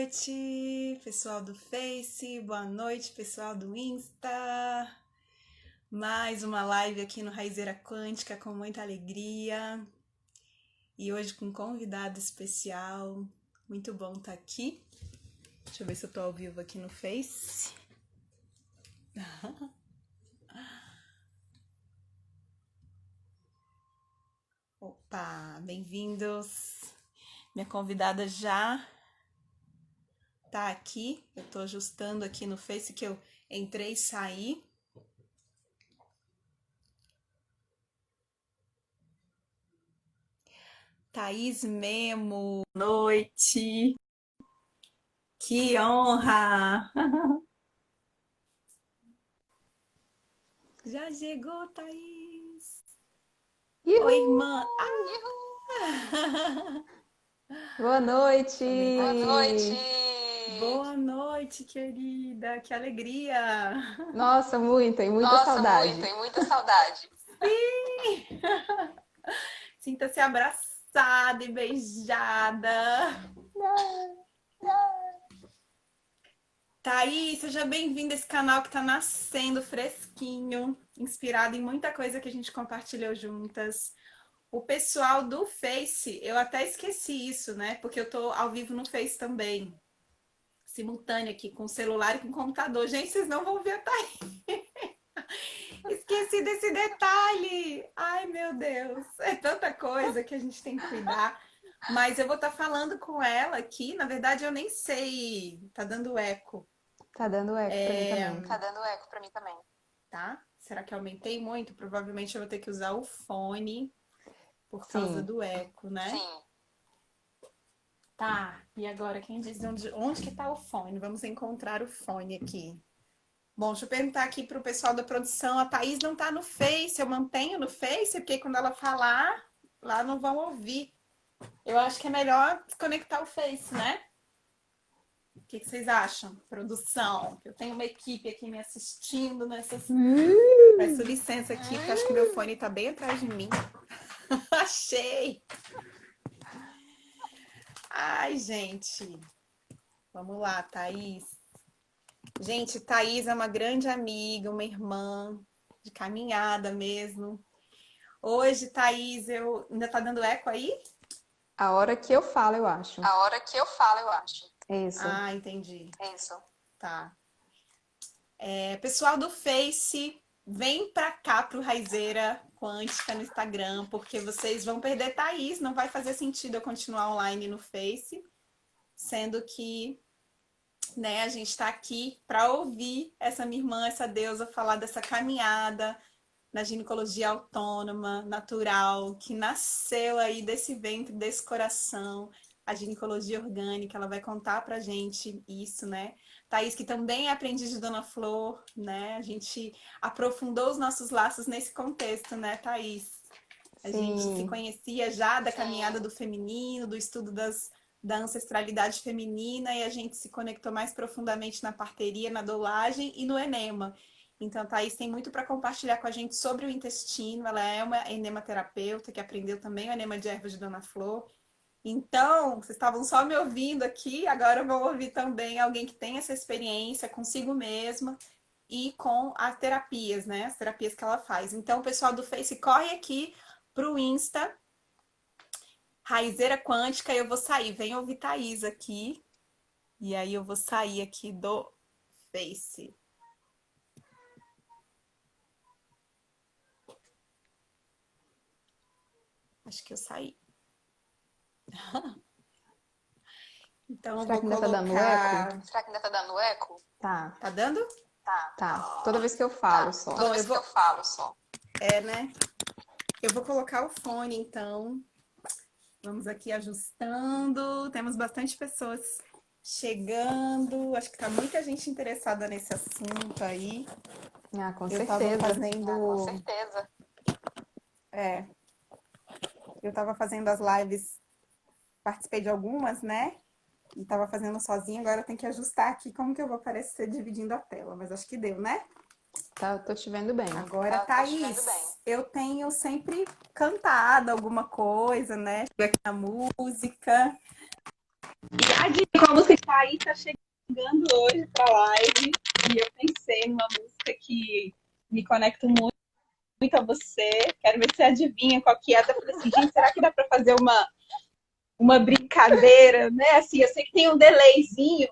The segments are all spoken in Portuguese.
noite, pessoal do Face, boa noite, pessoal do Insta. Mais uma live aqui no Raizeira Quântica com muita alegria. E hoje com um convidado especial. Muito bom estar aqui. Deixa eu ver se eu tô ao vivo aqui no Face. Opa, bem-vindos. Minha convidada já tá aqui. Eu tô ajustando aqui no Face que eu entrei e saí. Thaís Memo, boa noite. Que honra! Já chegou, Thaís. Uhul! Oi, irmã. Boa noite! Boa noite! Boa noite, querida. Que alegria! Nossa, muita e muita Nossa, saudade. muita e muita saudade. Sim! Sinta-se abraçada e beijada. Thaís, seja bem-vinda a esse canal que tá nascendo fresquinho, inspirado em muita coisa que a gente compartilhou juntas. O pessoal do Face, eu até esqueci isso, né? Porque eu tô ao vivo no Face também, simultâneo aqui, com o celular e com o computador. Gente, vocês não vão ver a Thaís. Esqueci desse detalhe. Ai, meu Deus. É tanta coisa que a gente tem que cuidar. Mas eu vou estar falando com ela aqui. Na verdade, eu nem sei. Tá dando eco. Tá dando eco pra mim também. Tá dando eco pra mim também. Tá? Será que eu aumentei muito? Provavelmente eu vou ter que usar o fone por causa do eco, né? Sim. Tá, e agora quem diz onde que tá o fone? Vamos encontrar o fone aqui. Bom, deixa eu perguntar aqui pro pessoal da produção. A Thaís não tá no Face, eu mantenho no Face, porque quando ela falar, lá não vão ouvir. Eu acho que é melhor desconectar o Face, né? O que vocês acham, produção? Eu tenho uma equipe aqui me assistindo nessas... Peço licença aqui, porque acho que meu fone tá bem atrás de mim. Achei! Ai, gente. Vamos lá, Thaís. Gente, Thaís é uma grande amiga, uma irmã de caminhada mesmo. Hoje, Thaís, ainda tá dando eco aí? A hora que eu falo, eu acho. A hora que eu falo, eu acho. Isso. Ah, entendi. Isso. Tá. Pessoal do Face, vem pra cá pro Raizeira Quântica no Instagram, porque vocês vão perder Thaís, não vai fazer sentido eu continuar online no Face, sendo que, né, a gente está aqui para ouvir essa minha irmã, essa deusa, falar dessa caminhada na ginecologia autônoma, natural, que nasceu aí desse ventre, desse coração, a ginecologia orgânica. Ela vai contar pra gente isso, né? Thaís, que também é aprendiz de Dona Flor, né? A gente aprofundou os nossos laços nesse contexto, né, Thaís? A gente se conhecia já da caminhada do feminino, do estudo da ancestralidade feminina, e a gente se conectou mais profundamente na parteria, na doulagem e no enema. Então, a Thaís tem muito para compartilhar com a gente sobre o intestino. Ela é uma enematerapeuta que aprendeu também o enema de ervas de Dona Flor. Então, vocês estavam só me ouvindo aqui, agora vão ouvir também alguém que tem essa experiência consigo mesma e com as terapias, né? As terapias que ela faz. Então, o pessoal do Face, corre aqui para o Insta, Raizeira Quântica, e eu vou sair. Vem ouvir Thaís aqui. E aí eu vou sair aqui do Face. Acho que eu saí. Então eu Será vou que ainda tá dando colocar... eco? Será que ainda tá dando eco? Tá, Tá dando? tá. Toda vez que eu falo só. Toda vez que eu falo só. É, né? Eu vou colocar o fone, então. Vamos aqui ajustando. Temos bastante pessoas chegando. Acho que tá muita gente interessada nesse assunto aí. Ah, com Eu tava certeza. fazendo... Com certeza. Eu tava fazendo as lives, participei de algumas, né? E tava fazendo sozinha, agora eu tenho que ajustar aqui como que eu vou aparecer dividindo a tela. Mas acho que deu, né? Tá, tô te vendo bem. Agora, Tô te vendo Thaís, bem. eu tenho sempre cantado alguma coisa, né? Aqui na música. E adivinha qual música que tá Raí tá chegando hoje pra live e eu pensei numa música que me conecta muito a você. Quero ver se você adivinha qual que é. Até falei assim, gente, será que dá pra fazer uma brincadeira, né? Assim, eu sei que tem um delayzinho,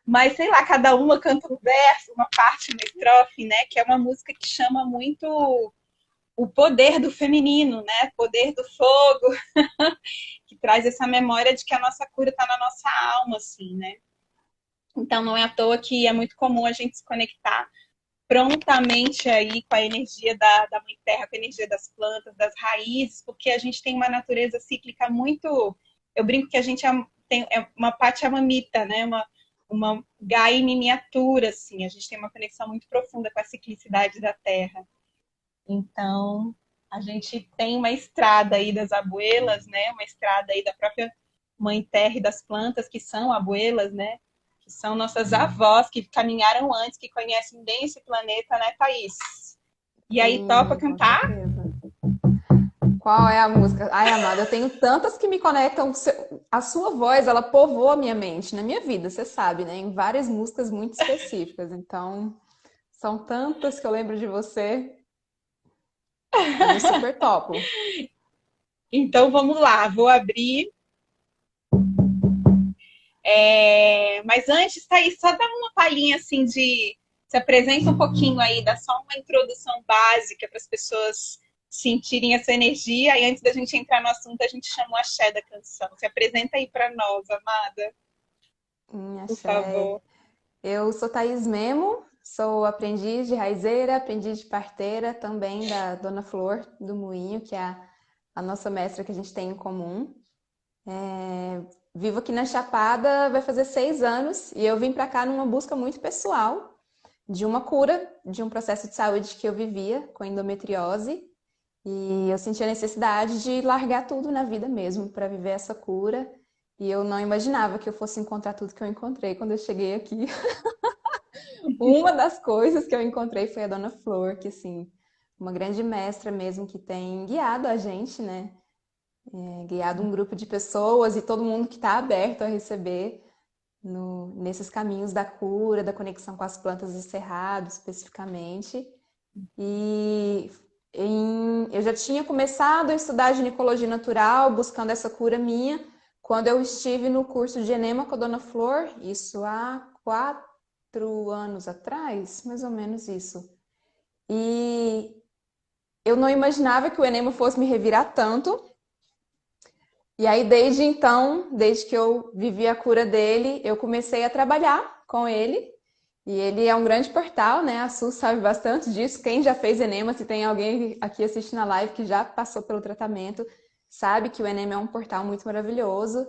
mas sei lá, cada uma canta um verso, uma parte, uma estrofe, né? Que é uma música que chama muito o poder do feminino, né? Poder do fogo, que traz essa memória de que a nossa cura está na nossa alma, assim, né? Então não é à toa que é muito comum a gente se conectar prontamente aí com a energia da Mãe Terra, com a energia das plantas, das raízes, porque a gente tem uma natureza cíclica muito... Eu brinco que a gente é uma Pachamamita, né? Uma Gaia em miniatura, assim. A gente tem uma conexão muito profunda com a ciclicidade da Terra. Então, a gente tem uma estrada aí das abuelas, né? Uma estrada aí da própria Mãe Terra e das plantas, que são abuelas, né? Que são nossas avós, que caminharam antes, que conhecem bem esse planeta, né, Thaís? E aí, Sim, topa com cantar? certeza. Qual é a música? Ai, amada, eu tenho tantas que me conectam. A sua voz, ela povoa a minha mente, na minha vida, você sabe, né? Em várias músicas muito específicas. Então, são tantas que eu lembro de você. Mas eu super topo. Então, vamos lá. Vou abrir. Mas antes, Thaís, só dá uma palhinha, assim, de... Se apresenta um pouquinho aí, dá só uma introdução básica para as pessoas sentirem essa energia. E antes da gente entrar no assunto, a gente chama o axé da canção. Se apresenta aí para nós, amada, por Axé. favor. Eu sou Thaís Memo, sou aprendiz de raizeira, aprendiz de parteira, também da Dona Flor do Moinho, que é a nossa mestra que a gente tem em comum. Vivo aqui na Chapada, vai fazer 6 anos, e eu vim para cá numa busca muito pessoal de uma cura de um processo de saúde que eu vivia com endometriose. E eu senti a necessidade de largar tudo na vida mesmo para viver essa cura. E eu não imaginava que eu fosse encontrar tudo que eu encontrei quando eu cheguei aqui. Uma das coisas que eu encontrei foi a Dona Flor, que assim, uma grande mestra mesmo que tem guiado a gente, né? Guiado um grupo de pessoas e todo mundo que está aberto a receber nesses caminhos da cura, da conexão com as plantas do cerrado, especificamente. E eu já tinha começado a estudar ginecologia natural, buscando essa cura minha, quando eu estive no curso de enema com a Dona Flor, isso há 4 anos atrás, mais ou menos isso. E eu não imaginava que o enema fosse me revirar tanto. E aí, desde então, desde que eu vivi a cura dele, eu comecei a trabalhar com ele. E ele é um grande portal, né? A Su sabe bastante disso. Quem já fez enema, se tem alguém aqui assistindo a live que já passou pelo tratamento, sabe que o enema é um portal muito maravilhoso.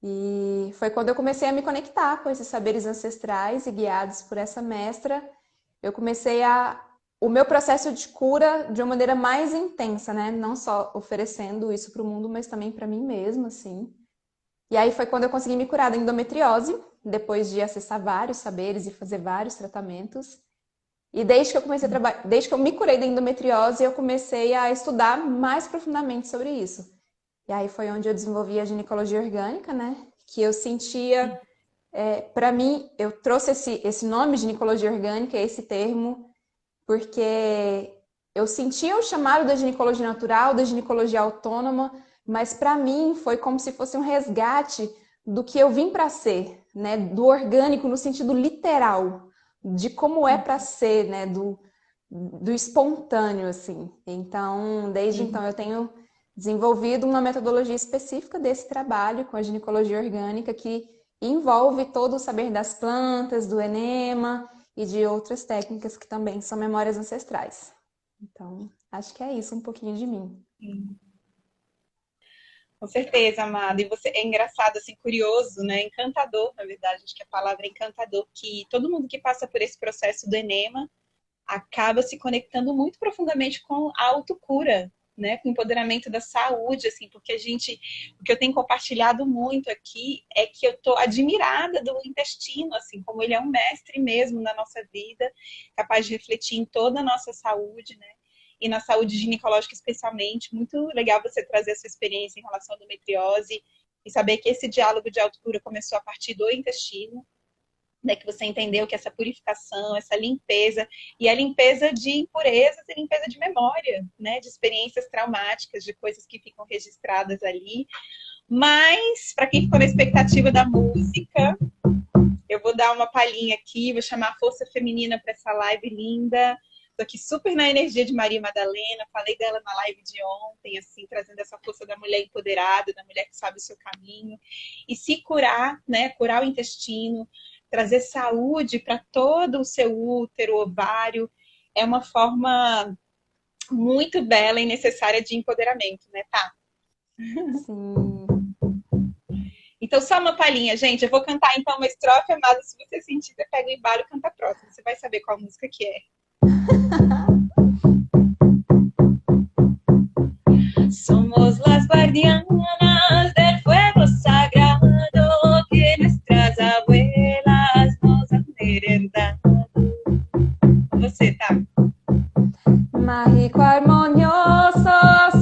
E foi quando eu comecei a me conectar com esses saberes ancestrais e guiados por essa mestra, eu comecei o meu processo de cura de uma maneira mais intensa, né? Não só oferecendo isso para o mundo, mas também para mim mesma, assim. E aí foi quando eu consegui me curar da endometriose, depois de acessar vários saberes e fazer vários tratamentos. E desde que eu comecei a trabalhar, desde que eu me curei da endometriose, eu comecei a estudar mais profundamente sobre isso. E aí foi onde eu desenvolvi a ginecologia orgânica, né? Que eu sentia, para mim, eu trouxe esse nome ginecologia orgânica, esse termo, porque eu sentia o chamado da ginecologia natural, da ginecologia autônoma, mas para mim foi como se fosse um resgate do que eu vim para ser, né? Do orgânico no sentido literal, de como é para ser, né? Do espontâneo, assim. Então, desde então eu tenho desenvolvido uma metodologia específica desse trabalho com a ginecologia orgânica que envolve todo o saber das plantas, do enema e de outras técnicas que também são memórias ancestrais. Então, acho que é isso, um pouquinho de mim. Com certeza, amada. E você é engraçado, assim, curioso, né? Encantador, na verdade, acho que a palavra é encantador, que todo mundo que passa por esse processo do enema acaba se conectando muito profundamente com a autocura, né? Com o empoderamento da saúde, assim, porque o que eu tenho compartilhado muito aqui é que eu tô admirada do intestino, assim, como ele é um mestre mesmo na nossa vida, capaz de refletir em toda a nossa saúde, né? E na saúde ginecológica especialmente. Muito legal você trazer essa experiência em relação à endometriose e saber que esse diálogo de autocura começou a partir do intestino, né, que você entendeu que essa purificação, essa limpeza, e a limpeza de impurezas e limpeza de memória, né, de experiências traumáticas, de coisas que ficam registradas ali. Mas, para quem ficou na expectativa da música, eu vou dar uma palhinha aqui, vou chamar a força feminina para essa live linda. Estou aqui super na energia de Maria Madalena, falei dela na live de ontem, assim, trazendo essa força da mulher empoderada, da mulher que sabe o seu caminho. E se curar, né, curar o intestino, trazer saúde para todo o seu útero, ovário, é uma forma muito bela e necessária de empoderamento, né, tá? Sim. Então, só uma palhinha, gente. Eu vou cantar, então, uma estrofe, amada. Se você sentir, você pega o embalo e canta a próxima. Você vai saber qual música que é. Somos las guardianas del fuego sagrado que nuestras abuelas nos han heredado. Você, tá? Mágico, armonioso,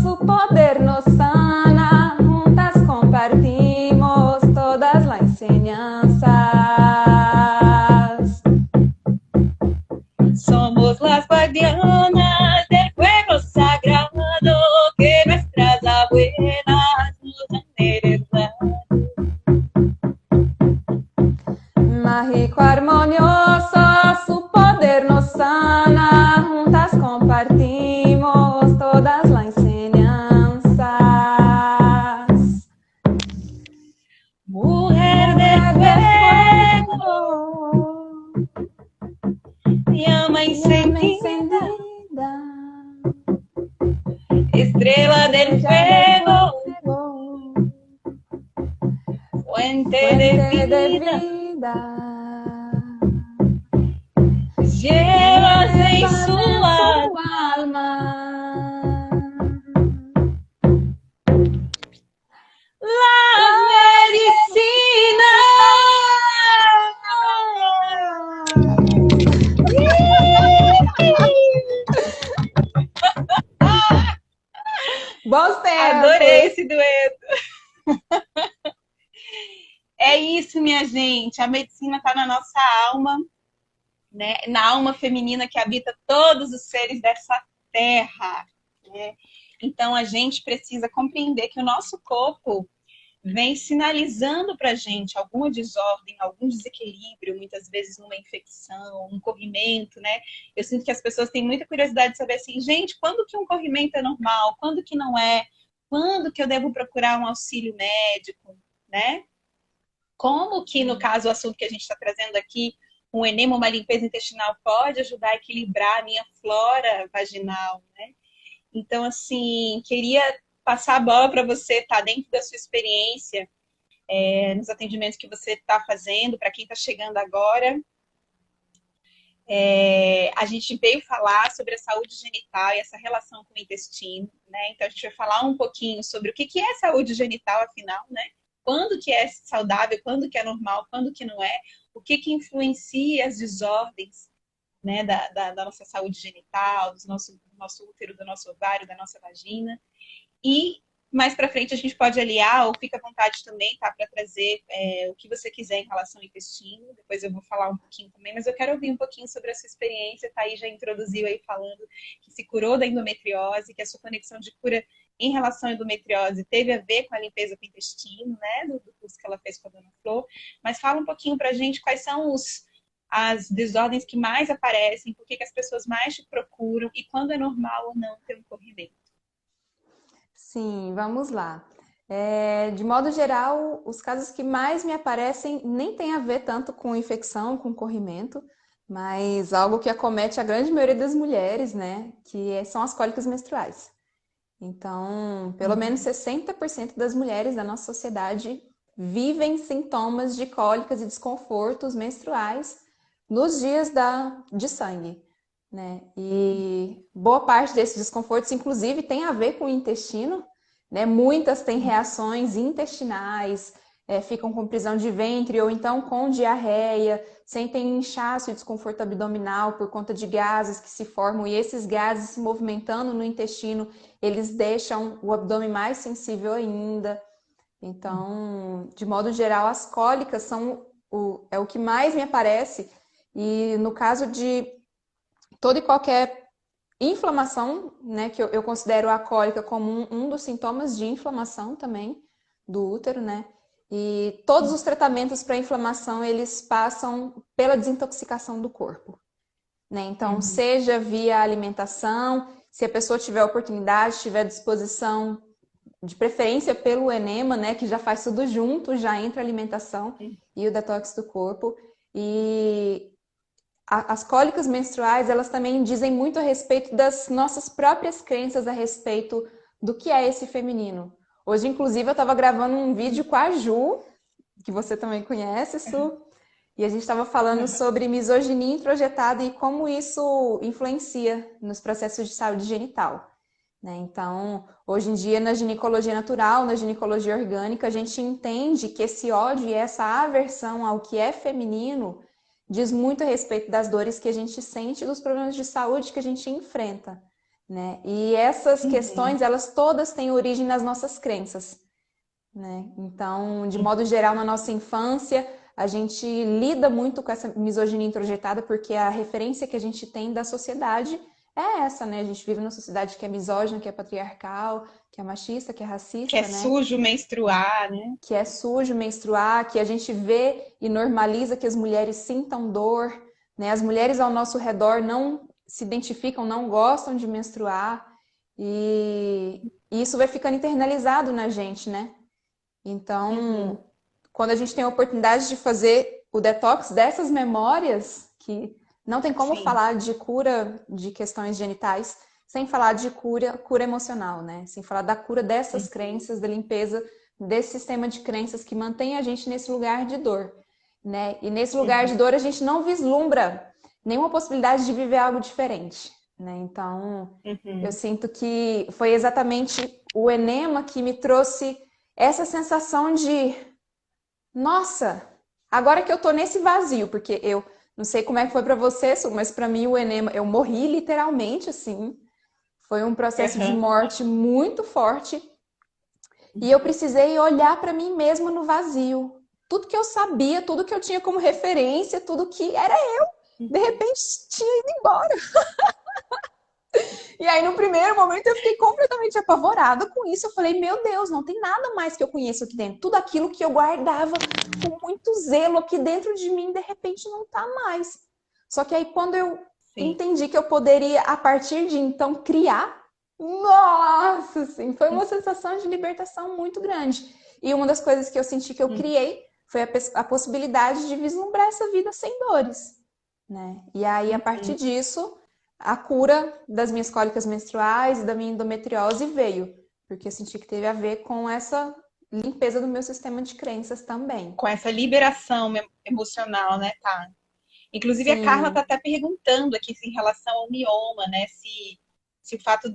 su poder nos sana, juntas compartimos todas las enseñanzas. Somos las guardianas del fuego sagrado que nuestras abuelas nos han heredado. Mágico, armonioso, su poder nos sana, juntas compartimos todas las enseñanzas. Mujer de fuego, llama encendida, estrella del fuego, fuente de vida, llevas en su alma las medicinas. Bons tempos! Adorei esse dueto. É isso, minha gente. A medicina está na nossa alma, né? Na alma feminina que habita todos os seres dessa terra, né? Então, a gente precisa compreender que o nosso corpo vem sinalizando para a gente alguma desordem, algum desequilíbrio, muitas vezes numa infecção, um corrimento, né? Eu sinto que as pessoas têm muita curiosidade de saber assim, gente, quando que um corrimento é normal? Quando que não é? Quando que eu devo procurar um auxílio médico, né? Como que, no caso, o assunto que a gente está trazendo aqui, um enema, uma limpeza intestinal pode ajudar a equilibrar a minha flora vaginal, né? Então, assim, queria passar a bola para você, tá? Dentro da sua experiência, nos atendimentos que você está fazendo, para quem está chegando agora. A gente veio falar sobre a saúde genital e essa relação com o intestino, né? Então, a gente vai falar um pouquinho sobre o que é saúde genital, afinal, né? Quando que é saudável, quando que é normal, quando que não é, o que influencia as desordens, né, da nossa saúde genital, do nosso útero, do nosso ovário, da nossa vagina. E mais para frente a gente pode aliar, ou fica à vontade também, tá, para trazer o que você quiser em relação ao intestino. Depois eu vou falar um pouquinho também, mas eu quero ouvir um pouquinho sobre a sua experiência. Thaís já introduziu aí falando que se curou da endometriose, que a sua conexão de cura em relação à endometriose teve a ver com a limpeza do intestino, né, do curso que ela fez com a Dona Flor. Mas fala um pouquinho pra gente quais são as desordens que mais aparecem, por que as pessoas mais te procuram e quando é normal ou não ter um corrimento. Sim, vamos lá. De modo geral, os casos que mais me aparecem nem tem a ver tanto com infecção, com corrimento, mas algo que acomete a grande maioria das mulheres, né, que são as cólicas menstruais. Então, pelo menos 60% das mulheres da nossa sociedade vivem sintomas de cólicas e desconfortos menstruais nos dias de sangue, né? E boa parte desses desconfortos, inclusive, tem a ver com o intestino, né? Muitas têm reações intestinais, ficam com prisão de ventre ou então com diarreia, sentem inchaço e desconforto abdominal por conta de gases que se formam, e esses gases se movimentando no intestino, eles deixam o abdômen mais sensível ainda. Então, de modo geral, as cólicas é o que mais me aparece. E no caso de toda e qualquer inflamação, né, que eu considero a cólica como um dos sintomas de inflamação também do útero, né? E todos os tratamentos para inflamação, eles passam pela desintoxicação do corpo, né? Então, seja via alimentação, se a pessoa tiver oportunidade, tiver disposição, de preferência pelo enema, né, que já faz tudo junto, já entra a alimentação e o detox do corpo. E as cólicas menstruais, elas também dizem muito a respeito das nossas próprias crenças a respeito do que é esse feminino. Hoje, inclusive, eu estava gravando um vídeo com a Ju, que você também conhece, Su, e a gente estava falando sobre misoginia introjetada e como isso influencia nos processos de saúde genital, né? Então, hoje em dia, na ginecologia natural, na ginecologia orgânica, a gente entende que esse ódio e essa aversão ao que é feminino diz muito a respeito das dores que a gente sente e dos problemas de saúde que a gente enfrenta, né? E essas questões, elas todas têm origem nas nossas crenças, né? Então, de modo geral, na nossa infância, a gente lida muito com essa misoginia introjetada porque a referência que a gente tem da sociedade é essa, né? A gente vive numa sociedade que é misógina, que é patriarcal, que é machista, que é racista, Que é né? sujo menstruar, né? Que é sujo menstruar, que a gente vê e normaliza que as mulheres sintam dor, né? As mulheres ao nosso redor não se identificam, não gostam de menstruar, e isso vai ficando internalizado na gente, né? Então, quando a gente tem a oportunidade de fazer o detox dessas memórias, que não tem como falar de cura de questões genitais sem falar de cura emocional, né? Sem falar da cura dessas crenças, da limpeza desse sistema de crenças que mantém a gente nesse lugar de dor, né? E nesse lugar de dor a gente não vislumbra nenhuma possibilidade de viver algo diferente, né? Então, eu sinto que foi exatamente o enema que me trouxe essa sensação de, nossa, agora que eu tô nesse vazio, porque eu não sei como é que foi pra você, Su, mas pra mim o enema, eu morri literalmente, assim. Foi um processo de morte muito forte. E eu precisei olhar pra mim mesma no vazio. Tudo que eu sabia, tudo que eu tinha como referência, tudo que era eu, de repente tinha ido embora. E aí, no primeiro momento, eu fiquei completamente apavorada com isso. Eu falei, meu Deus, não tem nada mais que eu conheço aqui dentro. Tudo aquilo que eu guardava com muito zelo aqui dentro de mim, de repente, não tá mais. Só que aí, quando eu entendi que eu poderia, a partir de então, criar, nossa, assim, foi uma sensação de libertação muito grande. E uma das coisas que eu senti que eu criei foi a possibilidade de vislumbrar essa vida sem dores, né? E aí, a partir disso, a cura das minhas cólicas menstruais e da minha endometriose veio, porque eu senti que teve a ver com essa limpeza do meu sistema de crenças também. Com essa liberação emocional, né, tá? Inclusive, Sim. a Carla está até perguntando aqui em relação ao mioma, né? Se o fato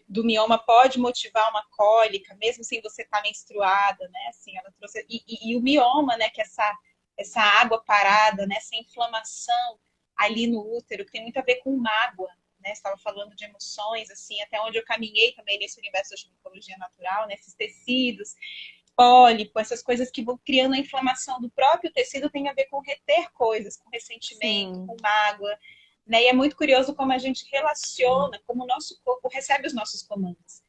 do mioma pode motivar uma cólica, mesmo sem você estar menstruada, né? Assim, ela trouxe... E o mioma, né? Que é essa água parada, né? Essa inflamação ali no útero, que tem muito a ver com mágoa, né? Você estava falando de emoções, assim, até onde eu caminhei também nesse universo da ginecologia natural, né? Esses tecidos, pólipo, essas coisas que vão criando a inflamação do próprio tecido tem a ver com reter coisas, com ressentimento, com mágoa, né? E é muito curioso como a gente relaciona, como o nosso corpo recebe os nossos comandos.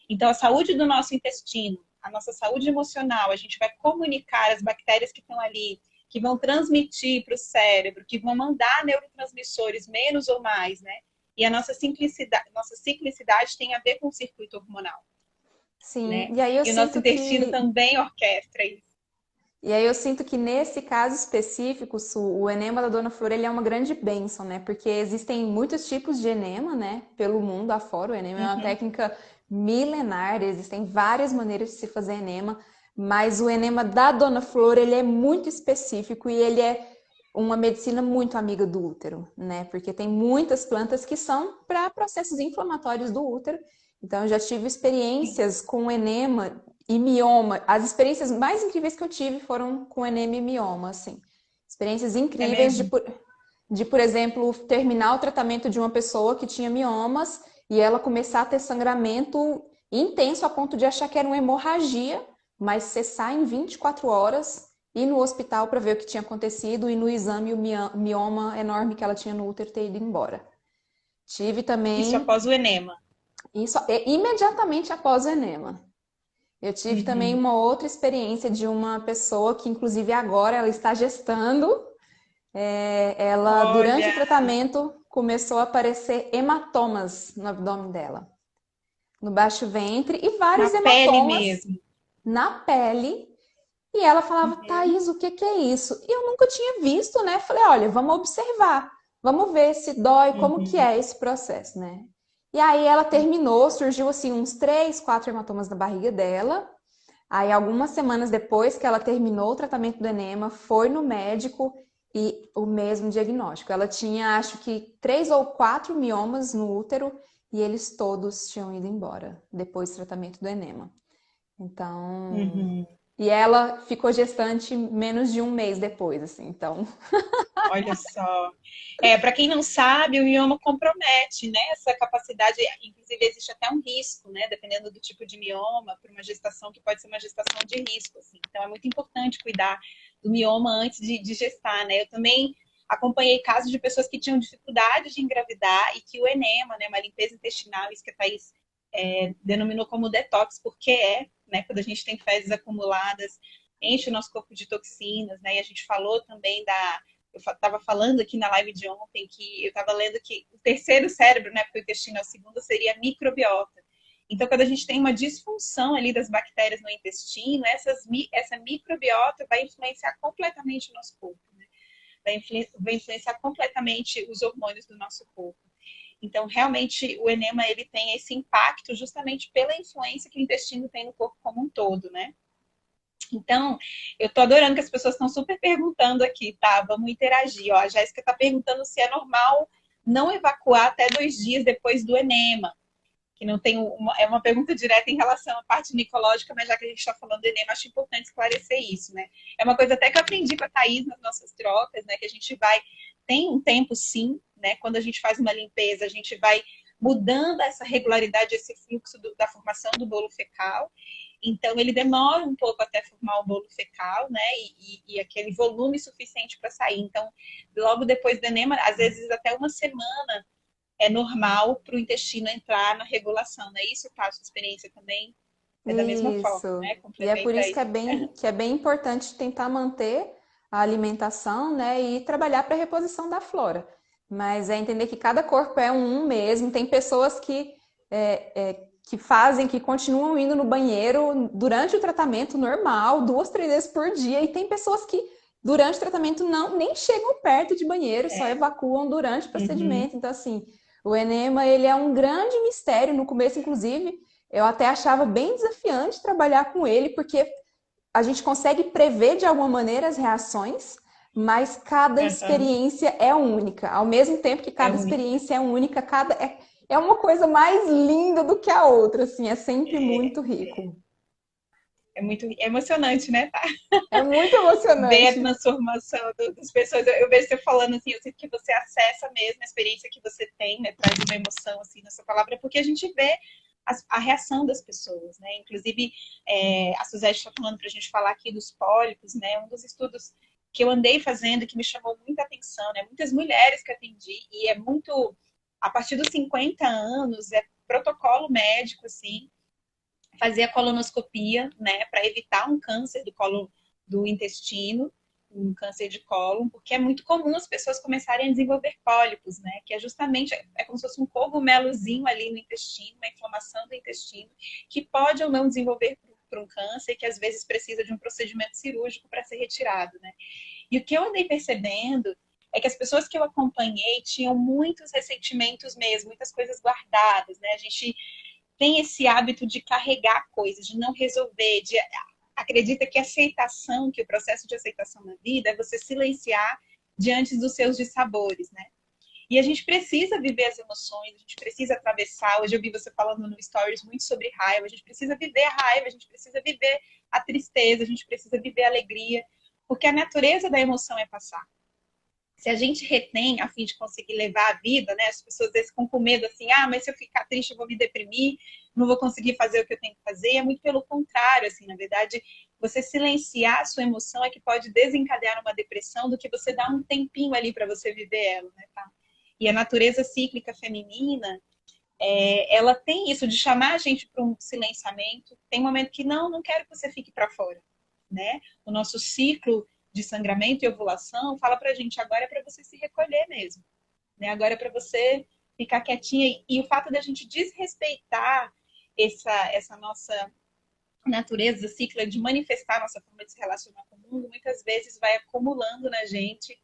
Então, a saúde do nosso intestino, a nossa saúde emocional, a gente vai comunicar as bactérias que estão ali, que vão transmitir para o cérebro, que vão mandar neurotransmissores menos ou mais, né? E a nossa ciclicidade tem a ver com o circuito hormonal. Sim, Né? E aí eu E o sinto nosso intestino também orquestra isso. E aí eu sinto que nesse caso específico, o enema da Dona Flor, ele é uma grande bênção, né? Porque existem muitos tipos de enema, né? Pelo mundo afora, o enema é uma técnica milenar, existem várias maneiras de se fazer enema, mas o enema da Dona Flor, ele é muito específico e ele é uma medicina muito amiga do útero, né? Porque tem muitas plantas que são para processos inflamatórios do útero. Então, eu já tive experiências com enema e mioma. As experiências mais incríveis que eu tive foram com enema e mioma, assim. Experiências incríveis de, por exemplo, terminar o tratamento de uma pessoa que tinha miomas e ela começar a ter sangramento intenso a ponto de achar que era uma hemorragia, mas cessar em 24 horas, ir no hospital para ver o que tinha acontecido e no exame o mioma enorme que ela tinha no útero ter ido embora. Tive Isso também, após o enema. isso imediatamente após o enema. Eu tive também Uhum. uma outra experiência de uma pessoa que, inclusive, agora ela está gestando. Ela, durante Olha, o tratamento, começou a aparecer hematomas no abdômen dela, no baixo ventre e na vários pele hematomas mesmo. na pele. E ela falava, Uhum. Thaís, o que que é isso? E eu nunca tinha visto, né? Falei, olha, vamos observar, vamos ver se dói, como que Uhum. é esse processo, né? E aí ela terminou, surgiu assim uns 3, 4 hematomas na barriga dela. Aí algumas semanas depois que ela terminou o tratamento do enema, foi no médico e o mesmo diagnóstico. Ela tinha, acho que 3 ou 4 miomas no útero e eles todos tinham ido embora depois do tratamento do enema. Então, Uhum. e ela ficou gestante menos de um mês depois, assim. Então, Olha só. Para quem não sabe, o mioma compromete, né, essa capacidade, inclusive existe até um risco, né, dependendo do tipo de mioma, para uma gestação que pode ser uma gestação de risco, assim. Então é muito importante cuidar do mioma antes de gestar, né? Eu também acompanhei casos de pessoas que tinham dificuldade de engravidar e que o enema, né, uma limpeza intestinal, isso que a Thaís denominou como detox, porque né, quando a gente tem fezes acumuladas, enche o nosso corpo de toxinas, né? E a gente falou também eu estava falando aqui na live de ontem que eu estava lendo que o terceiro cérebro, né, porque o intestino é o segundo, seria a microbiota. Então, quando a gente tem uma disfunção ali das bactérias no intestino, essa microbiota vai influenciar completamente o nosso corpo, né? Vai influenciar completamente os hormônios do nosso corpo. Então, realmente, o enema ele tem esse impacto justamente pela influência que o intestino tem no corpo como um todo, né? Então, eu tô adorando que as pessoas estão super perguntando aqui, tá? Vamos interagir. Ó, a Jéssica está perguntando se é normal não evacuar até 2 dias depois do enema. Que não tem é uma pergunta direta em relação à parte ginecológica, mas já que a gente está falando do enema, acho importante esclarecer isso, né? É uma coisa até que eu aprendi com a Thaís nas nossas trocas, né? Que a gente tem um tempo sim, né? Quando a gente faz uma limpeza, a gente vai mudando essa regularidade, esse fluxo da formação do bolo fecal. Então, ele demora um pouco até formar o bolo fecal, né? E aquele volume suficiente para sair. Então, logo depois do enema, às vezes até uma semana é normal para o intestino entrar na regulação, né? Isso, tá? A sua experiência também é da mesma forma, isso. né? E é por Complementa isso aí. que é bem importante tentar manter a alimentação, né, e trabalhar para a reposição da flora. Mas é entender que cada corpo é um mesmo. Tem pessoas que fazem, que continuam indo no banheiro durante o tratamento normal, 2, 3 vezes por dia. E tem pessoas que durante o tratamento nem chegam perto de banheiro, só evacuam durante o Uhum. procedimento. Então, assim, o enema, ele é um grande mistério. No começo, inclusive, eu até achava bem desafiante trabalhar com ele, porque a gente consegue prever de alguma maneira as reações, mas cada Uhum. experiência é única. Ao mesmo tempo que É cada único. experiência é única, é uma coisa mais linda do que a outra, assim, é sempre muito rico. É muito emocionante, né? Tá? É muito Ver a emocionante. transformação das pessoas. Eu vejo você falando assim, eu sinto que você acessa mesmo a experiência que você tem, né? Traz uma emoção assim na sua palavra, porque a gente vê a reação das pessoas, né? Inclusive, a Suzete está falando para a gente falar aqui dos pólipos, né? Um dos estudos que eu andei fazendo que me chamou muita atenção, né? Muitas mulheres que atendi, e é muito. A partir dos 50 anos, é protocolo médico, assim, fazer a colonoscopia, né, para evitar um câncer do colo do intestino, um câncer de cólon, porque é muito comum as pessoas começarem a desenvolver pólipos, né, que é justamente como se fosse um cogumelozinho ali no intestino, uma inflamação do intestino, que pode ou não desenvolver para um câncer, que às vezes precisa de um procedimento cirúrgico para ser retirado, né? E o que eu andei percebendo é que as pessoas que eu acompanhei tinham muitos ressentimentos mesmo, muitas coisas guardadas, né? A gente tem esse hábito de carregar coisas, de não resolver, acredita que a aceitação, que o processo de aceitação na vida é você silenciar diante dos seus dissabores, né? E a gente precisa viver as emoções, a gente precisa atravessar. Hoje eu vi você falando no Stories muito sobre raiva, a gente precisa viver a raiva, a gente precisa viver a tristeza, a gente precisa viver a alegria, porque a natureza da emoção é passar. se a gente retém a fim de conseguir levar a vida, né? As pessoas às vezes ficam com medo assim, ah, mas se eu ficar triste eu vou me deprimir, não vou conseguir fazer o que eu tenho que fazer. É muito pelo contrário, assim, na verdade, você silenciar a sua emoção é que pode desencadear uma depressão do que você dar um tempinho ali para você viver ela, né? Tá? E a natureza cíclica feminina, ela tem isso de chamar a gente para um silenciamento. Tem um momento que não quero que você fique para fora, né? O nosso ciclo de sangramento e ovulação fala pra gente agora é para você se recolher mesmo, né? Agora é para você ficar quietinha e o fato da gente desrespeitar essa nossa natureza ciclo de manifestar a nossa forma de se relacionar com o mundo, muitas vezes vai acumulando na gente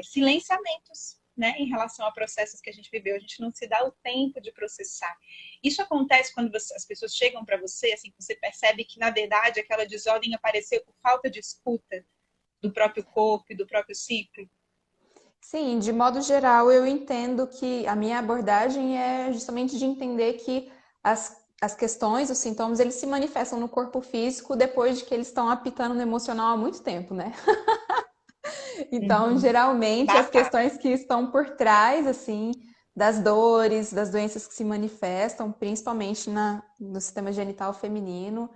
silenciamentos, né, em relação a processos que a gente viveu. A gente não se dá o tempo de processar. Isso acontece quando as pessoas chegam para você, assim, você percebe que, na verdade, aquela desordem apareceu por falta de escuta do próprio corpo e do próprio ciclo. Sim, de modo geral, eu entendo que a minha abordagem é justamente de entender que as questões, os sintomas, eles se manifestam no corpo físico depois de que eles estão apitando no emocional há muito tempo, né? Então, Uhum. geralmente, as Batata. questões que estão por trás, assim, das dores, das doenças que se manifestam, principalmente no sistema genital feminino,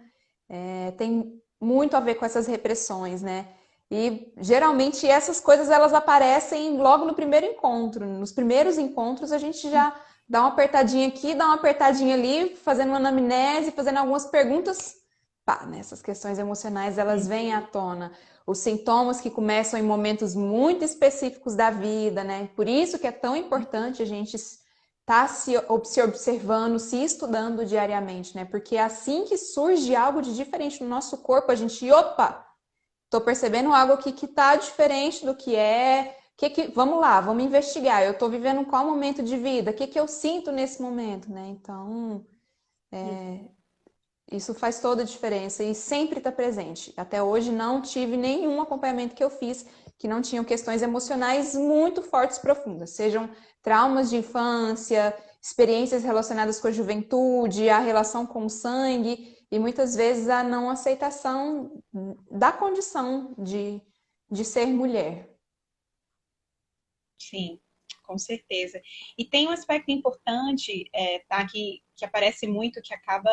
tem muito a ver com essas repressões, né? E geralmente essas coisas elas aparecem logo no primeiro encontro. Nos primeiros encontros a gente já dá uma apertadinha aqui, dá uma apertadinha ali, fazendo uma anamnese, fazendo algumas perguntas. Pá, né? Essas questões emocionais elas vêm à tona. Os sintomas que começam em momentos muito específicos da vida, né? Por isso que é tão importante a gente tá se observando, se estudando diariamente, né? Porque assim que surge algo de diferente no nosso corpo, a gente, opa, tô percebendo algo aqui que tá diferente do que é. Vamos lá, vamos investigar. Eu tô vivendo qual momento de vida? O que eu sinto nesse momento, né? Então, isso faz toda a diferença e sempre está presente. Até hoje não tive nenhum acompanhamento que eu fiz que não tinham questões emocionais muito fortes e profundas, sejam traumas de infância, experiências relacionadas com a juventude, a relação com o sangue e muitas vezes a não aceitação da condição de ser mulher. Sim, com certeza. E tem um aspecto importante, tá, que aparece muito, que acaba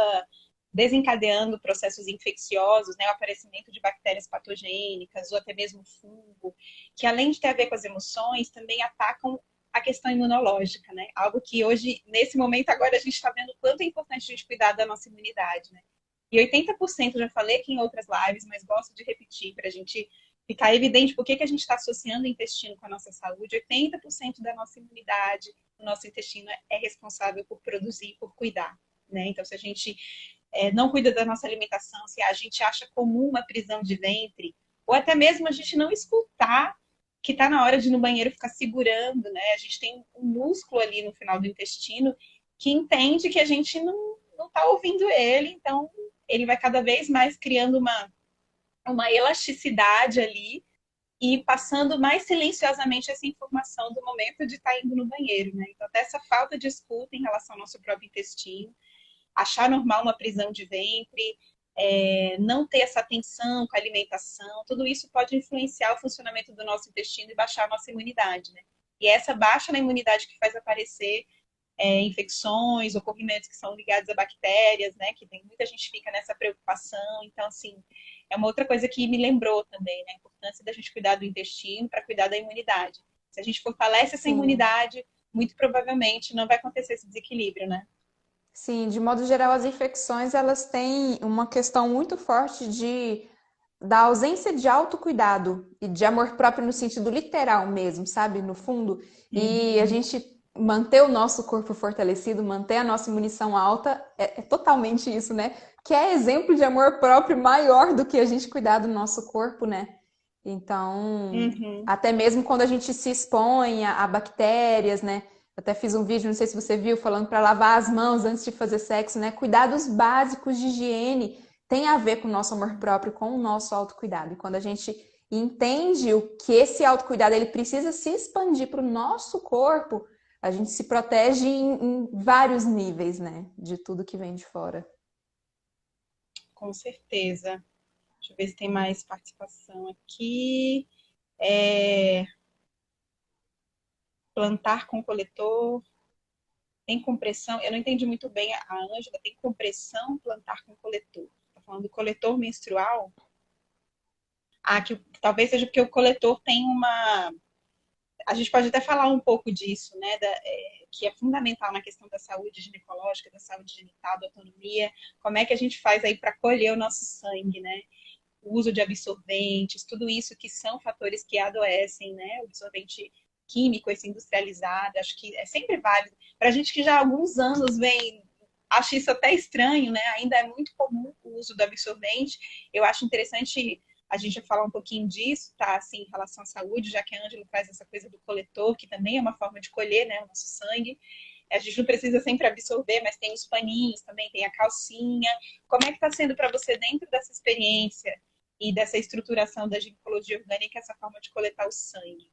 desencadeando processos infecciosos, né, o aparecimento de bactérias patogênicas ou até mesmo fungo, que além de ter a ver com as emoções, também atacam a questão imunológica, né? Algo que hoje, nesse momento agora, a gente está vendo o quanto é importante a gente cuidar da nossa imunidade, né? E 80%, já falei aqui em outras lives, mas gosto de repetir para a gente ficar evidente por que a gente está associando o intestino com a nossa saúde. 80% da nossa imunidade, o nosso intestino é responsável por produzir, por cuidar, né? Então, se a gente não cuida da nossa alimentação, se a gente acha comum uma prisão de ventre, ou até mesmo a gente não escutar que está na hora de ir no banheiro ficar segurando, né? A gente tem um músculo ali no final do intestino que entende que a gente não está ouvindo ele, então ele vai cada vez mais criando uma elasticidade ali e passando mais silenciosamente essa informação do momento de estar indo no banheiro, né? Então, até essa falta de escuta em relação ao nosso próprio intestino, achar normal uma prisão de ventre, não ter essa atenção com a alimentação, tudo isso pode influenciar o funcionamento do nosso intestino e baixar a nossa imunidade, né? E é essa baixa na imunidade que faz aparecer infecções, ocorrimentos que são ligados a bactérias, né? Que tem muita gente fica nessa preocupação. Então, assim, é uma outra coisa que me lembrou também, né? A importância da gente cuidar do intestino para cuidar da imunidade. Se a gente fortalece essa Sim. imunidade, muito provavelmente não vai acontecer esse desequilíbrio, né? Sim, de modo geral, as infecções elas têm uma questão muito forte da ausência de autocuidado e de amor próprio no sentido literal mesmo, sabe? No fundo. E a Uhum. gente manter o nosso corpo fortalecido, manter a nossa imunição alta, é totalmente isso, né? Que é exemplo de amor próprio maior do que a gente cuidar do nosso corpo, né? Então, Uhum. até mesmo quando a gente se expõe a bactérias, né? Eu até fiz um vídeo, não sei se você viu, falando para lavar as mãos antes de fazer sexo, né? Cuidados básicos de higiene tem a ver com o nosso amor próprio, com o nosso autocuidado. E quando a gente entende o que esse autocuidado ele precisa se expandir para o nosso corpo, a gente se protege em vários níveis, né? De tudo que vem de fora. Com certeza. Deixa eu ver se tem mais participação aqui. É, plantar com coletor, tem compressão. Eu não entendi muito bem a Ângela. Tem compressão, plantar com coletor. Está falando do coletor menstrual? Ah, que talvez seja porque o coletor tem uma. A gente pode até falar um pouco disso, né? Que é fundamental na questão da saúde ginecológica, da saúde genital, da autonomia. Como é que a gente faz aí para colher o nosso sangue, né? O uso de absorventes, tudo isso que são fatores que adoecem, né? O absorvente químico, esse industrializado, acho que é sempre válido. Para a gente que já há alguns anos vem, acho isso até estranho, né? Ainda é muito comum o uso do absorvente. Eu acho interessante a gente falar um pouquinho disso, tá? Assim, em relação à saúde, já que a Ângela traz essa coisa do coletor, que também é uma forma de colher, né, o nosso sangue. A gente não precisa sempre absorver, mas tem os paninhos também, tem a calcinha. Como é que está sendo para você dentro dessa experiência e dessa estruturação da ginecologia orgânica, essa forma de coletar o sangue?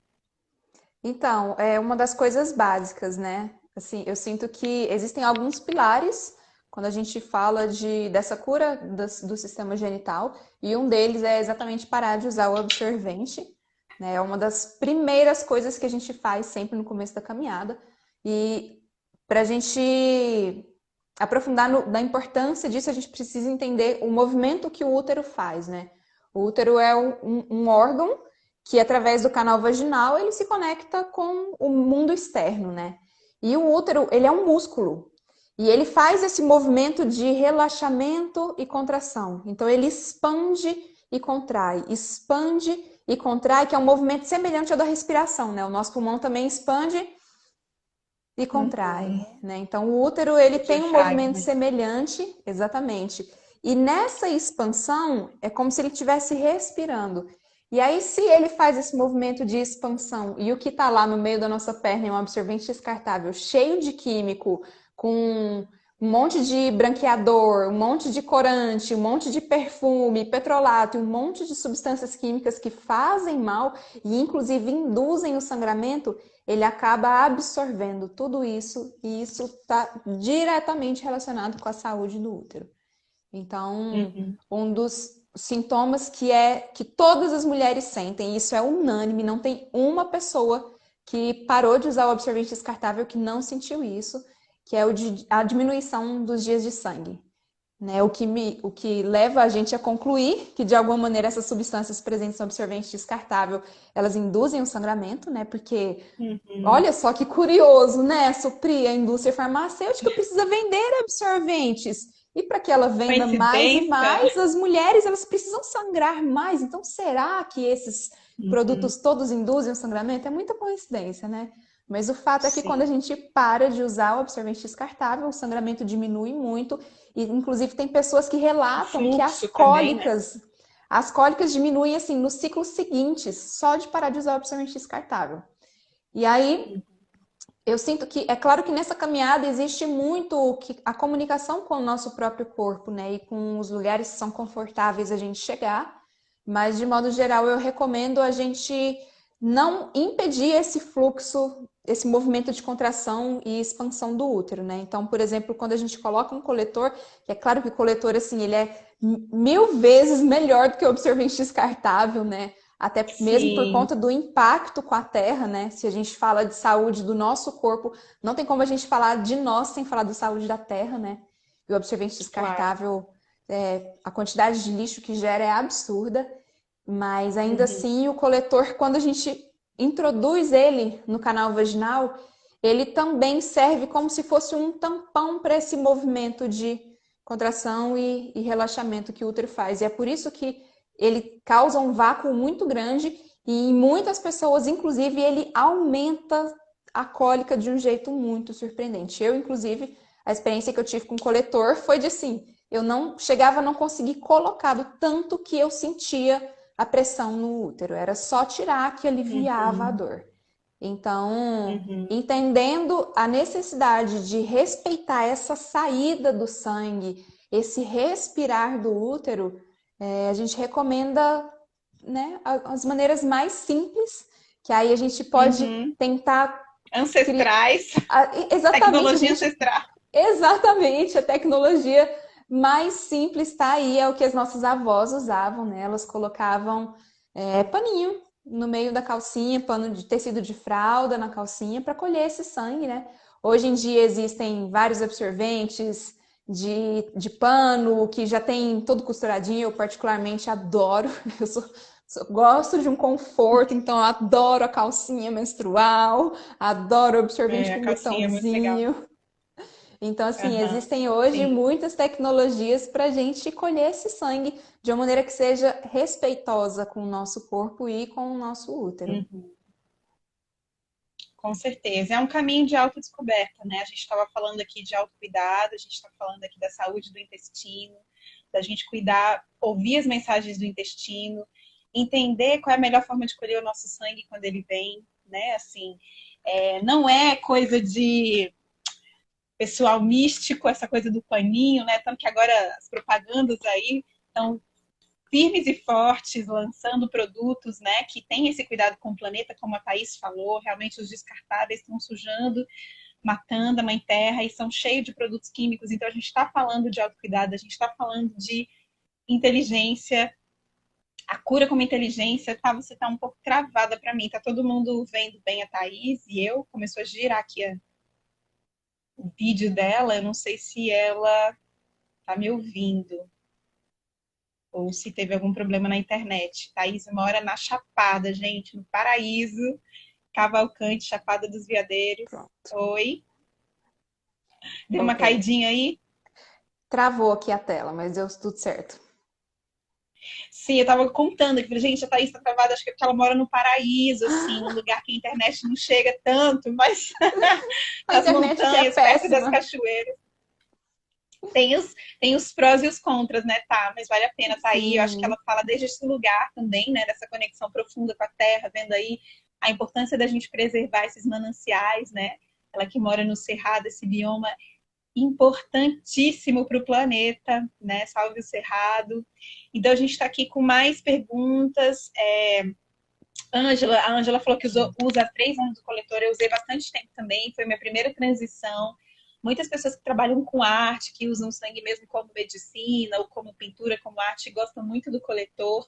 Então, é uma das coisas básicas, né? Assim, eu sinto que existem alguns pilares quando a gente fala dessa cura do sistema genital, e um deles é exatamente parar de usar o absorvente, né? É uma das primeiras coisas que a gente faz sempre no começo da caminhada. E para a gente aprofundar na importância disso, a gente precisa entender o movimento que o útero faz, né? O útero é um órgão que através do canal vaginal ele se conecta com o mundo externo, né? E o útero, ele é um músculo. E ele faz esse movimento de relaxamento e contração. Então ele expande e contrai, que é um movimento semelhante ao da respiração, né? O nosso pulmão também expande e contrai, né? Então o útero ele O tem um movimento diafragma. semelhante, exatamente. E nessa expansão é como se ele estivesse respirando. E aí, se ele faz esse movimento de expansão e o que está lá no meio da nossa perna é um absorvente descartável cheio de químico, com um monte de branqueador, um monte de corante, um monte de perfume, petrolato e um monte de substâncias químicas que fazem mal e inclusive induzem o sangramento, ele acaba absorvendo tudo isso e isso está diretamente relacionado com a saúde do útero. Então, Uhum. um dos sintomas que todas as mulheres sentem, isso é unânime, não tem uma pessoa que parou de usar o absorvente descartável que não sentiu isso, que é a diminuição dos dias de sangue. Né? O que leva a gente a concluir que, de alguma maneira, essas substâncias presentes no absorvente descartável, elas induzem o sangramento, né? Porque, Uhum. olha só que curioso, né? Suprir a indústria farmacêutica precisa vender absorventes. E para que ela venda mais e Coincidência? mais, as mulheres elas precisam sangrar mais. Então, será que esses Uhum. produtos todos induzem o sangramento? É muita coincidência, né? Mas o fato é que quando a Sim. gente para de usar o absorvente descartável, o sangramento diminui muito. E, inclusive, tem pessoas que O relatam que fluxo também, né? as cólicas diminuem assim nos ciclos seguintes, só de parar de usar o absorvente descartável. E aí, eu sinto que, é claro que nessa caminhada existe muito a comunicação com o nosso próprio corpo, né? E com os lugares que são confortáveis a gente chegar. Mas, de modo geral, eu recomendo a gente não impedir esse fluxo, esse movimento de contração e expansão do útero, né? Então, por exemplo, quando a gente coloca um coletor, que é claro que o coletor, assim, ele é 1000 vezes melhor do que o absorvente descartável, né? Até mesmo por Sim, conta do impacto com a terra, né? Se a gente fala de saúde do nosso corpo, não tem como a gente falar de nós sem falar da saúde da terra, né? E o absorvente claro. descartável, a quantidade de lixo que gera é absurda, mas ainda Uhum. assim o coletor, quando a gente introduz ele no canal vaginal, ele também serve como se fosse um tampão para esse movimento de contração e relaxamento que o útero faz. E é por isso que ele causa um vácuo muito grande e em muitas pessoas, inclusive, ele aumenta a cólica de um jeito muito surpreendente. Eu, inclusive, a experiência que eu tive com o coletor foi de assim, eu não chegava a não conseguir colocar do tanto que eu sentia a pressão no útero. Era só tirar que aliviava a Uhum. dor. Então, Uhum. entendendo a necessidade de respeitar essa saída do sangue, esse respirar do útero, a gente recomenda, né, as maneiras mais simples, que aí a gente pode Uhum. tentar criar. Ancestrais, Exatamente, a tecnologia gente. ancestral. Exatamente, a tecnologia mais simples está aí, é o que as nossas avós usavam, né? Elas colocavam paninho no meio da calcinha, pano de tecido de fralda na calcinha para colher esse sangue, né? Hoje em dia existem vários absorventes de pano que já tem todo costuradinho. Eu particularmente adoro. Gosto de um conforto, então eu adoro a calcinha menstrual, adoro o absorvente A com calcinha é muito legal. botãozinho. Então, assim, Aham, existem hoje sim. muitas tecnologias para a gente colher esse sangue de uma maneira que seja respeitosa com o nosso corpo e com o nosso útero. Uhum. Com certeza. É um caminho de autodescoberta, né? A gente estava falando aqui de autocuidado, a gente está falando aqui da saúde do intestino, da gente cuidar, ouvir as mensagens do intestino, entender qual é a melhor forma de colher o nosso sangue quando ele vem, né? Assim, não é coisa de pessoal místico, essa coisa do paninho, né? Tanto que agora as propagandas aí estão firmes e fortes, lançando produtos, né, que tem esse cuidado com o planeta, como a Thaís falou, realmente os descartáveis estão sujando, matando a mãe terra e são cheios de produtos químicos, então a gente está falando de autocuidado, a gente está falando de inteligência, a cura como inteligência, tá? Você tá um pouco travada para mim, tá todo mundo vendo bem a Thaís e eu, começou a girar aqui o vídeo dela, eu não sei se ela tá me ouvindo ou se teve algum problema na internet. Thaís mora na Chapada, gente, no Paraíso, Cavalcante, Chapada dos Veadeiros. Pronto, Oi, deu uma voltei. caidinha aí? Travou aqui a tela, mas deu tudo certo. Sim, eu tava contando aqui, gente, a Thaís tá travada, acho que é porque ela mora no Paraíso, assim, num lugar que a internet não chega tanto, mas A nas internet aqui é montanhas, perto das péssima. cachoeiras. Tem os prós e os contras, né, tá? Mas vale a pena tá aí. Eu acho que ela Sim. fala desde esse lugar também, né, dessa conexão profunda com a terra, vendo aí a importância da gente preservar esses mananciais, né? Ela que mora no Cerrado, esse bioma importantíssimo para o planeta, né? Salve o Cerrado. Então a gente está aqui com mais perguntas. A Ângela falou que usa 3 anos do coletor, eu usei bastante tempo também, foi minha primeira transição. Muitas pessoas que trabalham com arte, que usam sangue mesmo como medicina ou como pintura, como arte, gostam muito do coletor.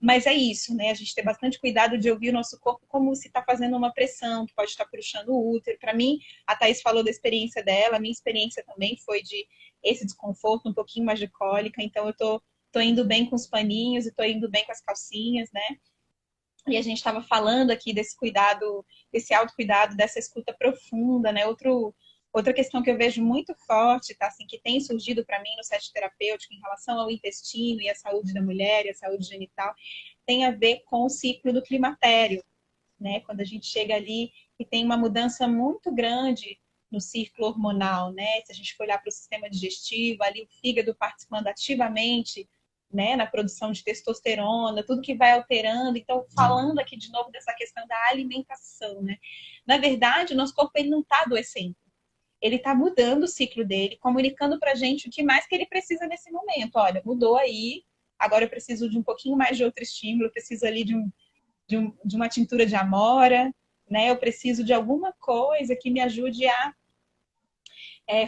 Mas é isso, né? A gente ter bastante cuidado de ouvir o nosso corpo como se está fazendo uma pressão, que pode estar puxando o útero. Para mim, a Thaís falou da experiência dela, a minha experiência também foi de esse desconforto, um pouquinho mais de cólica. Então, eu tô indo bem com os paninhos e tô indo bem com as calcinhas, né? E a gente estava falando aqui desse cuidado, desse autocuidado, dessa escuta profunda, né? Outra questão que eu vejo muito forte, tá? Assim, que tem surgido para mim no set terapêutico em relação ao intestino e à saúde da mulher e à saúde genital, tem a ver com o ciclo do climatério, né? Quando a gente chega ali e tem uma mudança muito grande no ciclo hormonal, né? Se a gente for olhar para o sistema digestivo, ali o fígado participando ativamente, né, na produção de testosterona, tudo que vai alterando. Então, falando aqui de novo dessa questão da alimentação, né? Na verdade, o nosso corpo ele não está adoecendo. Ele está mudando o ciclo dele, comunicando para a gente o que mais que ele precisa nesse momento. Olha, mudou aí, agora eu preciso de um pouquinho mais de outro estímulo, eu preciso ali de uma tintura de amora, né? Eu preciso de alguma coisa que me ajude a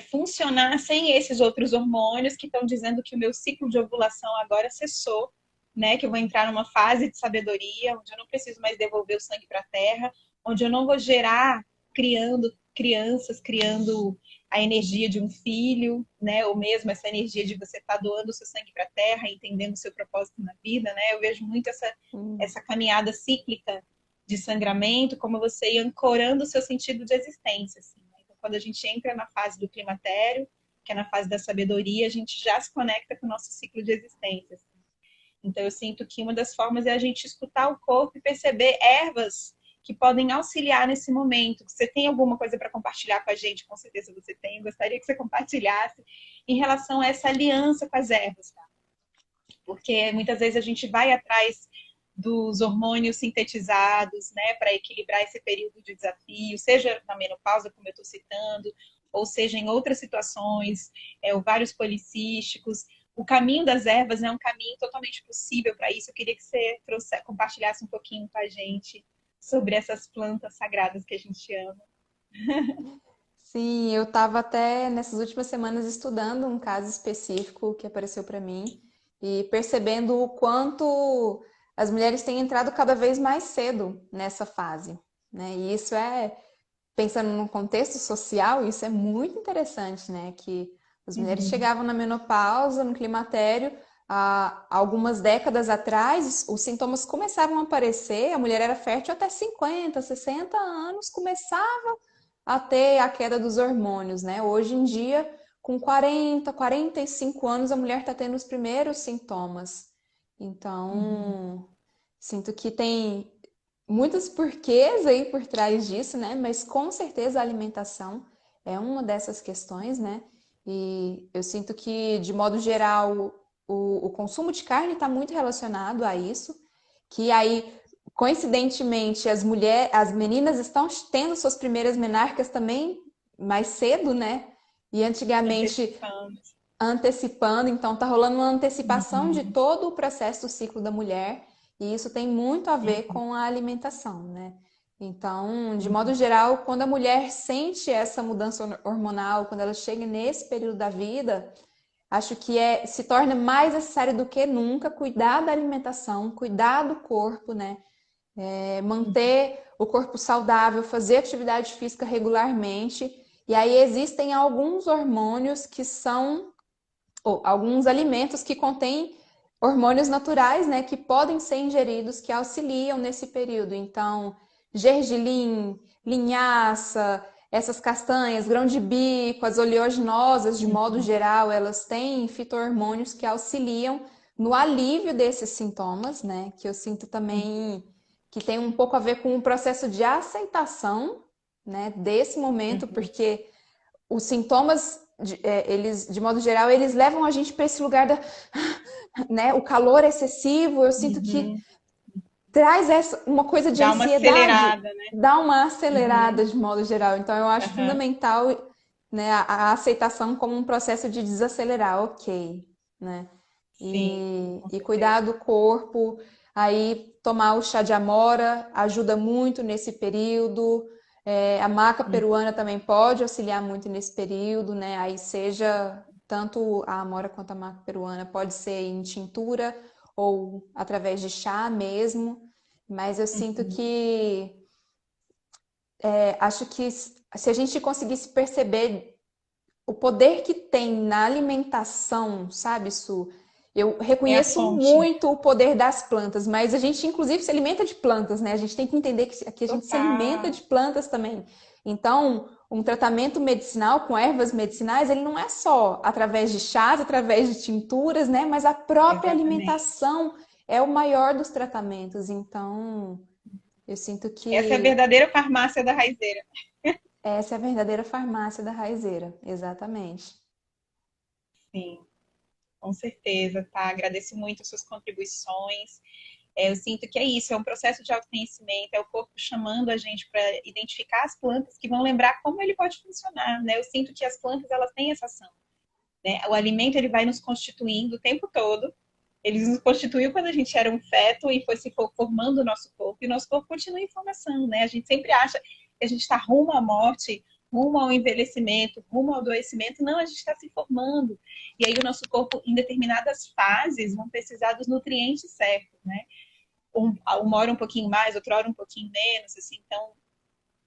funcionar sem esses outros hormônios que estão dizendo que o meu ciclo de ovulação agora cessou, né? Que eu vou entrar numa fase de sabedoria, onde eu não preciso mais devolver o sangue para a terra, onde eu não vou gerar criando crianças, criando a energia de um filho, né? Ou mesmo essa energia de você estar doando o seu sangue para a terra, entendendo o seu propósito na vida, né? Eu vejo muito essa caminhada cíclica de sangramento, como você ir ancorando o seu sentido de existência, assim. Quando a gente entra na fase do climatério, que é na fase da sabedoria, a gente já se conecta com o nosso ciclo de existência. Então, eu sinto que uma das formas é a gente escutar o corpo e perceber ervas que podem auxiliar nesse momento. Você tem alguma coisa para compartilhar com a gente? Com certeza você tem. Eu gostaria que você compartilhasse em relação a essa aliança com as ervas, tá? Porque muitas vezes a gente vai atrás dos hormônios sintetizados, né, para equilibrar esse período de desafio, seja na menopausa, como eu estou citando, ou seja em outras situações, ovários policísticos. O caminho das ervas é um caminho totalmente possível para isso. Eu queria que você compartilhasse um pouquinho com a gente sobre essas plantas sagradas que a gente ama. Sim, eu estava até nessas últimas semanas estudando um caso específico que apareceu para mim e percebendo o quanto as mulheres têm entrado cada vez mais cedo nessa fase, né? E isso pensando num contexto social, isso é muito interessante, né? Que as mulheres Uhum. chegavam na menopausa, no climatério, há algumas décadas atrás, os sintomas começavam a aparecer, a mulher era fértil até 50, 60 anos, começava a ter a queda dos hormônios, né? Hoje em dia, com 40, 45 anos, a mulher está tendo os primeiros sintomas. Uhum. Então, sinto que tem muitos porquês aí por trás disso, né? Mas com certeza a alimentação é uma dessas questões, né? E eu sinto que, de modo geral, o consumo de carne está muito relacionado a isso, que aí, coincidentemente, as meninas estão tendo suas primeiras menarcas também mais cedo, né? E antigamente Antecipando. antecipando, então tá rolando uma antecipação de Uhum. todo o processo do ciclo da mulher, e isso tem muito a ver Uhum. com a alimentação, né? Então, de modo Uhum. geral, quando a mulher sente essa mudança hormonal, quando ela chega nesse período da vida, acho que se torna mais necessário do que nunca cuidar da alimentação, cuidar do corpo, né? Manter o corpo saudável, fazer atividade física regularmente. E aí existem alguns hormônios que são ou alguns alimentos que contêm hormônios naturais, né, que podem ser ingeridos, que auxiliam nesse período. Então, gergelim, linhaça, essas castanhas, grão de bico, as oleaginosas, de modo Uhum. geral, elas têm fito-hormônios que auxiliam no alívio desses sintomas, né, que eu sinto também que tem um pouco a ver com o processo de aceitação, né, desse momento, Uhum. porque os sintomas, eles, de modo geral, eles levam a gente para esse lugar né, o calor excessivo. Eu sinto que Uhum. traz uma coisa de Dá uma ansiedade, acelerada, né? dá uma acelerada Uhum. de modo geral. Então, eu acho Aham. fundamental, né, a aceitação como um processo de desacelerar, ok, né? Sim, com E cuidar certeza. do corpo, aí tomar o chá de amora ajuda muito nesse período. A maca Uhum. peruana também pode auxiliar muito nesse período, né? Aí seja tanto a amora quanto a maca peruana pode ser em tintura ou através de chá mesmo, mas eu sinto Uhum. que acho que se a gente conseguisse perceber o poder que tem na alimentação, sabe, Su? Eu É a reconheço fonte. muito o poder das plantas, mas a gente, inclusive, se alimenta de plantas, né? A gente tem que entender que aqui a gente se alimenta Total. de plantas também. Então, um tratamento medicinal com ervas medicinais, ele não é só através de chás, através de tinturas, né? Mas a própria Exatamente. alimentação é o maior dos tratamentos. Então, eu sinto Essa é a que verdadeira farmácia da raizeira. essa é a verdadeira farmácia da raizeira. Exatamente. Sim, com certeza, tá? Agradeço muito as suas contribuições. Eu sinto que é isso, é um processo de autoconhecimento, é o corpo chamando a gente para identificar as plantas que vão lembrar como ele pode funcionar, né? Eu sinto que as plantas, elas têm essa ação, né? O alimento, ele vai nos constituindo o tempo todo. Ele nos constituiu quando a gente era um feto e foi se formando o nosso corpo, e o nosso corpo continua em formação, né? A gente sempre acha que a gente está rumo à morte, rumo ao envelhecimento, rumo ao adoecimento. Não, a gente está se formando. E aí o nosso corpo, em determinadas fases, vão precisar dos nutrientes certos, né? Uma hora um pouquinho mais, outra hora um pouquinho menos, assim. Então,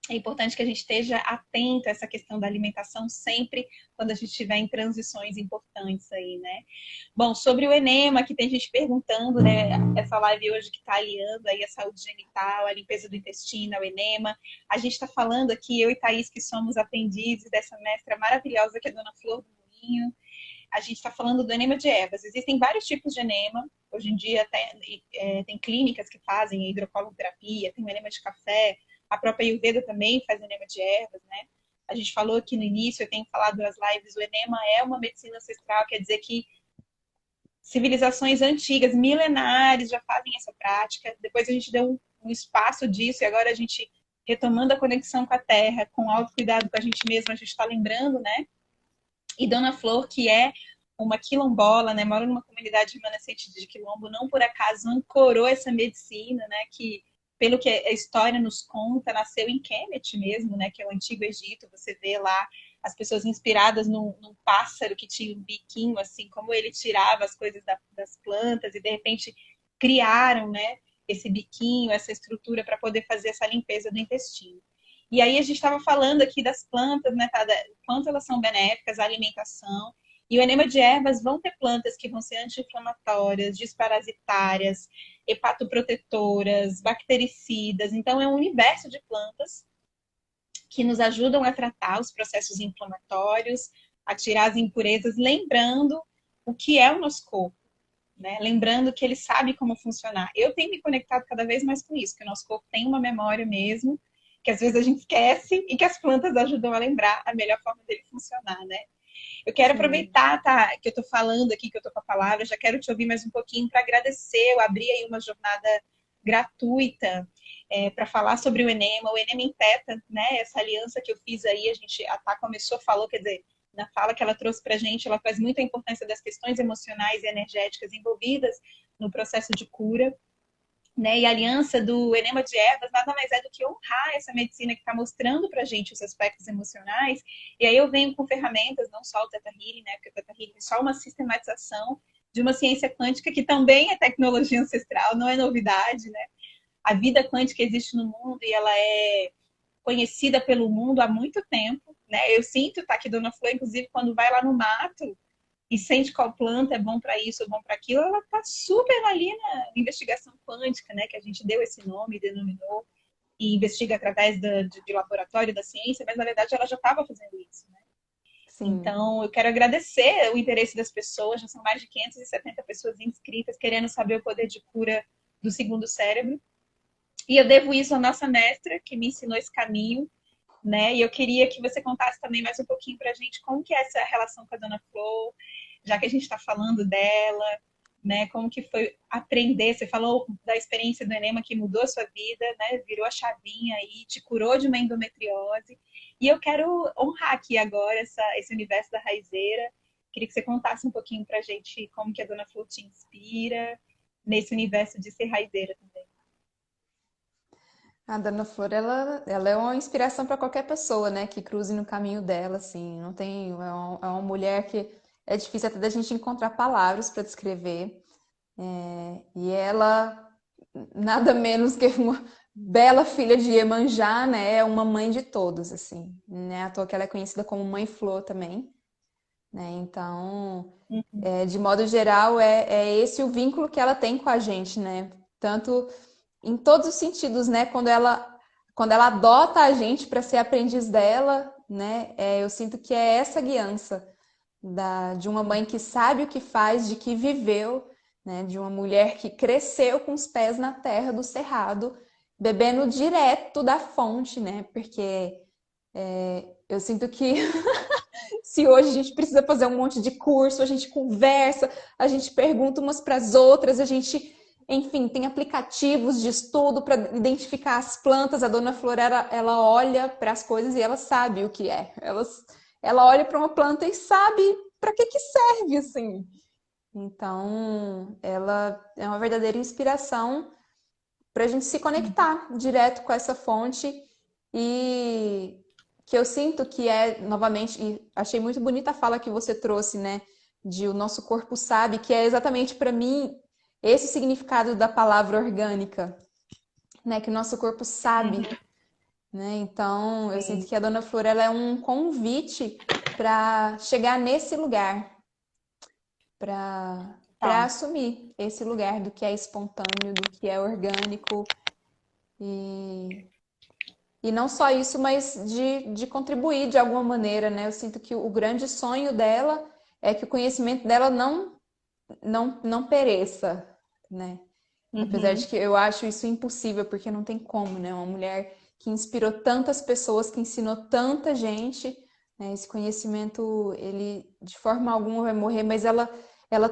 é importante que a gente esteja atento a essa questão da alimentação sempre quando a gente estiver em transições importantes aí, né? Bom, sobre o enema, que tem gente perguntando, né? Essa live hoje que está aliando aí a saúde genital, a limpeza do intestino, o enema. A gente está falando aqui, eu e Thaís, que somos aprendizes dessa mestra maravilhosa que é a Dona Flor do Moinho. A gente está falando do enema de ervas. Existem vários tipos de enema. Hoje em dia tem clínicas que fazem hidrocolonterapia, tem o enema de café, a própria Ayurveda também faz enema de ervas, né? A gente falou aqui no início, eu tenho falado nas lives, o enema é uma medicina ancestral, quer dizer que civilizações antigas, milenares, já fazem essa prática. Depois a gente deu um espaço disso e agora a gente, retomando a conexão com a terra, com autocuidado com a gente mesmo, a gente está lembrando, né? E Dona Flor, que é uma quilombola, né, mora numa comunidade remanescente de quilombo, não por acaso ancorou essa medicina, né, que pelo que a história nos conta, nasceu em Kemet mesmo, né, que é o antigo Egito. Você vê lá as pessoas inspiradas num pássaro que tinha um biquinho, assim, como ele tirava as coisas das plantas e de repente criaram, né, esse biquinho, essa estrutura para poder fazer essa limpeza do intestino. E aí a gente estava falando aqui das plantas, né, tá? Quanto elas são benéficas à alimentação. E o enema de ervas vão ter plantas que vão ser anti-inflamatórias, desparasitárias, hepatoprotetoras, bactericidas. Então é um universo de plantas que nos ajudam a tratar os processos inflamatórios, a tirar as impurezas, lembrando o que é o nosso corpo, né? Lembrando que ele sabe como funcionar. Eu tenho me conectado cada vez mais com isso, que o nosso corpo tem uma memória mesmo, que às vezes a gente esquece e que as plantas ajudam a lembrar a melhor forma dele funcionar, né? Eu quero aproveitar, tá, que eu tô falando aqui, que eu tô com a palavra, já quero te ouvir mais um pouquinho para agradecer. Eu abri aí uma jornada gratuita para falar sobre o enema em Teta, né? Essa aliança que eu fiz aí, a Tá começou, falou, quer dizer, na fala que ela trouxe para a gente, ela faz muita importância das questões emocionais e energéticas envolvidas no processo de cura, né? E a aliança do enema de ervas nada mais é do que honrar essa medicina que está mostrando para a gente os aspectos emocionais. E aí eu venho com ferramentas, não só o Theta Healing, né? Porque o Theta Healing é só uma sistematização de uma ciência quântica que também é tecnologia ancestral, não é novidade, né? A vida quântica existe no mundo e ela é conhecida pelo mundo há muito tempo, né? Eu sinto, tá aqui, Dona Flor, inclusive, quando vai lá no mato e sente qual planta é bom para isso ou bom para aquilo, ela tá super ali na investigação quântica, né? Que a gente deu esse nome, denominou, e investiga através de laboratório da ciência, mas na verdade ela já estava fazendo isso, né? Sim. Então, eu quero agradecer o interesse das pessoas, já são mais de 570 pessoas inscritas, querendo saber o poder de cura do segundo cérebro. E eu devo isso à nossa mestra, que me ensinou esse caminho, né? E eu queria que você contasse também mais um pouquinho para a gente como que é essa relação com a Dona Flor, já que a gente está falando dela, né? Como que foi aprender? Você falou da experiência do enema que mudou a sua vida, né? Virou a chavinha aí, te curou de uma endometriose. E eu quero honrar aqui agora esse universo da raizeira. Queria que você contasse um pouquinho para a gente como que a Dona Flor te inspira nesse universo de ser raizeira também. A Dona Flor, ela é uma inspiração para qualquer pessoa, né, que cruze no caminho dela, assim. Não tem, é uma mulher que é difícil até da gente encontrar palavras para descrever. E ela, nada menos que uma bela filha de Iemanjá, né, é uma mãe de todos, assim. Né, à toa que ela é conhecida como Mãe Flor também, né. Então, de modo geral, é esse o vínculo que ela tem com a gente, né. Tanto em todos os sentidos, né? Quando ela adota a gente para ser aprendiz dela, né? Eu sinto que é essa guiança de uma mãe que sabe o que faz, de que viveu, né? De uma mulher que cresceu com os pés na terra do cerrado, bebendo direto da fonte, né? Porque eu sinto que se hoje a gente precisa fazer um monte de curso, a gente conversa, a gente pergunta umas para as outras, a gente, enfim, tem aplicativos de estudo para identificar as plantas. A Dona Flor, ela olha para as coisas e ela sabe o que é. Ela olha para uma planta e sabe para que serve, assim. Então, ela é uma verdadeira inspiração para a gente se conectar direto com essa fonte e que eu sinto que novamente, e achei muito bonita a fala que você trouxe, né, de o nosso corpo sabe, que é exatamente para mim esse significado da palavra orgânica, né, que o nosso corpo sabe, né? Então, eu sinto que a Dona Flor, ela é um convite para chegar nesse lugar, para assumir esse lugar do que é espontâneo, do que é orgânico e não só isso, mas de contribuir de alguma maneira, né? Eu sinto que o grande sonho dela é que o conhecimento dela não pereça, né? Apesar de que eu acho isso impossível, porque não tem como, né? Uma mulher que inspirou tantas pessoas, que ensinou tanta gente, né? Esse conhecimento, ele de forma alguma vai morrer, mas ela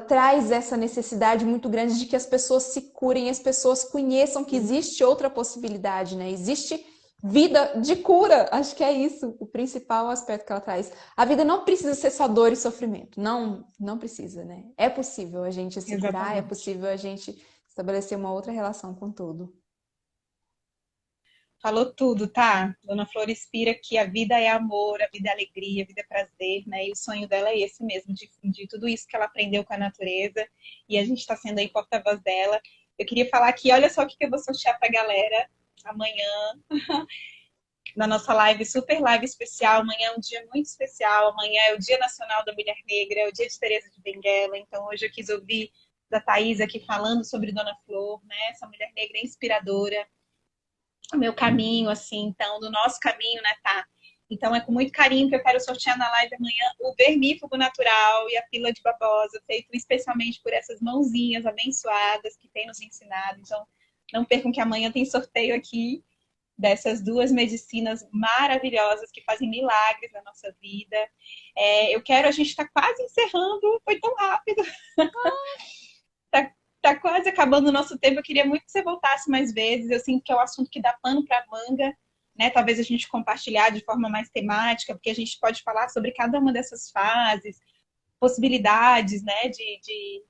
traz essa necessidade muito grande de que as pessoas se curem, as pessoas conheçam que existe outra possibilidade, né? Existe vida de cura, acho que é isso o principal aspecto que ela traz. A vida não precisa ser só dor e sofrimento, não precisa, né? É possível a gente se curar, é possível a gente estabelecer uma outra relação com tudo. Falou tudo, tá? Dona Flor inspira que a vida é amor, a vida é alegria, a vida é prazer, né? E o sonho dela é esse mesmo, de tudo isso que ela aprendeu com a natureza. E a gente está sendo aí porta-voz dela. Eu queria falar aqui, olha só o que eu vou sortear pra galera amanhã, na nossa live, super live especial. Amanhã é um dia muito especial. Amanhã é o Dia Nacional da Mulher Negra, é o dia de Teresa de Benguela. Então, hoje eu quis ouvir da Thaís aqui falando sobre Dona Flor, né? Essa mulher negra inspiradora. O meu caminho, assim, então, do nosso caminho, né, tá? Então, é com muito carinho que eu quero sortear na live amanhã o vermífugo natural e a pílula de babosa, feito especialmente por essas mãozinhas abençoadas que têm nos ensinado. Então, não percam que amanhã tem sorteio aqui dessas duas medicinas maravilhosas que fazem milagres na nossa vida. A gente está quase encerrando, foi tão rápido. Tá quase acabando o nosso tempo. Eu queria muito que você voltasse mais vezes. Eu sinto que é um assunto que dá pano para manga, né? Talvez a gente compartilhar de forma mais temática, porque a gente pode falar sobre cada uma dessas fases, possibilidades, né, de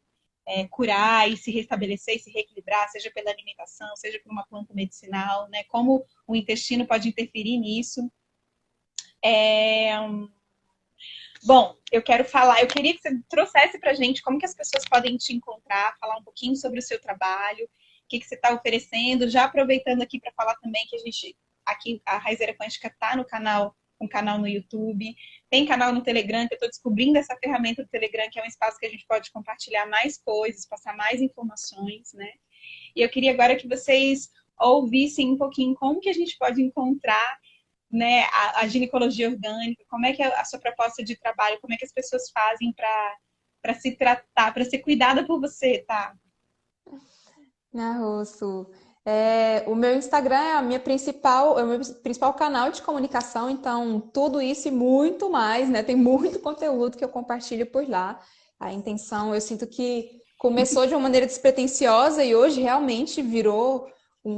curar e se restabelecer e se reequilibrar, seja pela alimentação, seja por uma planta medicinal, né? Como o intestino pode interferir nisso. Bom, eu queria que você trouxesse para a gente como que as pessoas podem te encontrar, falar um pouquinho sobre o seu trabalho, o que você está oferecendo, já aproveitando aqui para falar também que aqui a Raizeira Quântica está no canal, um canal no YouTube, tem canal no Telegram, que eu estou descobrindo essa ferramenta do Telegram, que é um espaço que a gente pode compartilhar mais coisas, passar mais informações, né? E eu queria agora que vocês ouvissem um pouquinho como que a gente pode encontrar, né, a ginecologia orgânica, como é que é a sua proposta de trabalho, como é que as pessoas fazem para se tratar, para ser cuidada por você, tá? Russo. O meu Instagram é o meu principal canal de comunicação, então tudo isso e muito mais, né? Tem muito conteúdo que eu compartilho por lá. A intenção, eu sinto que começou de uma maneira despretensiosa e hoje realmente virou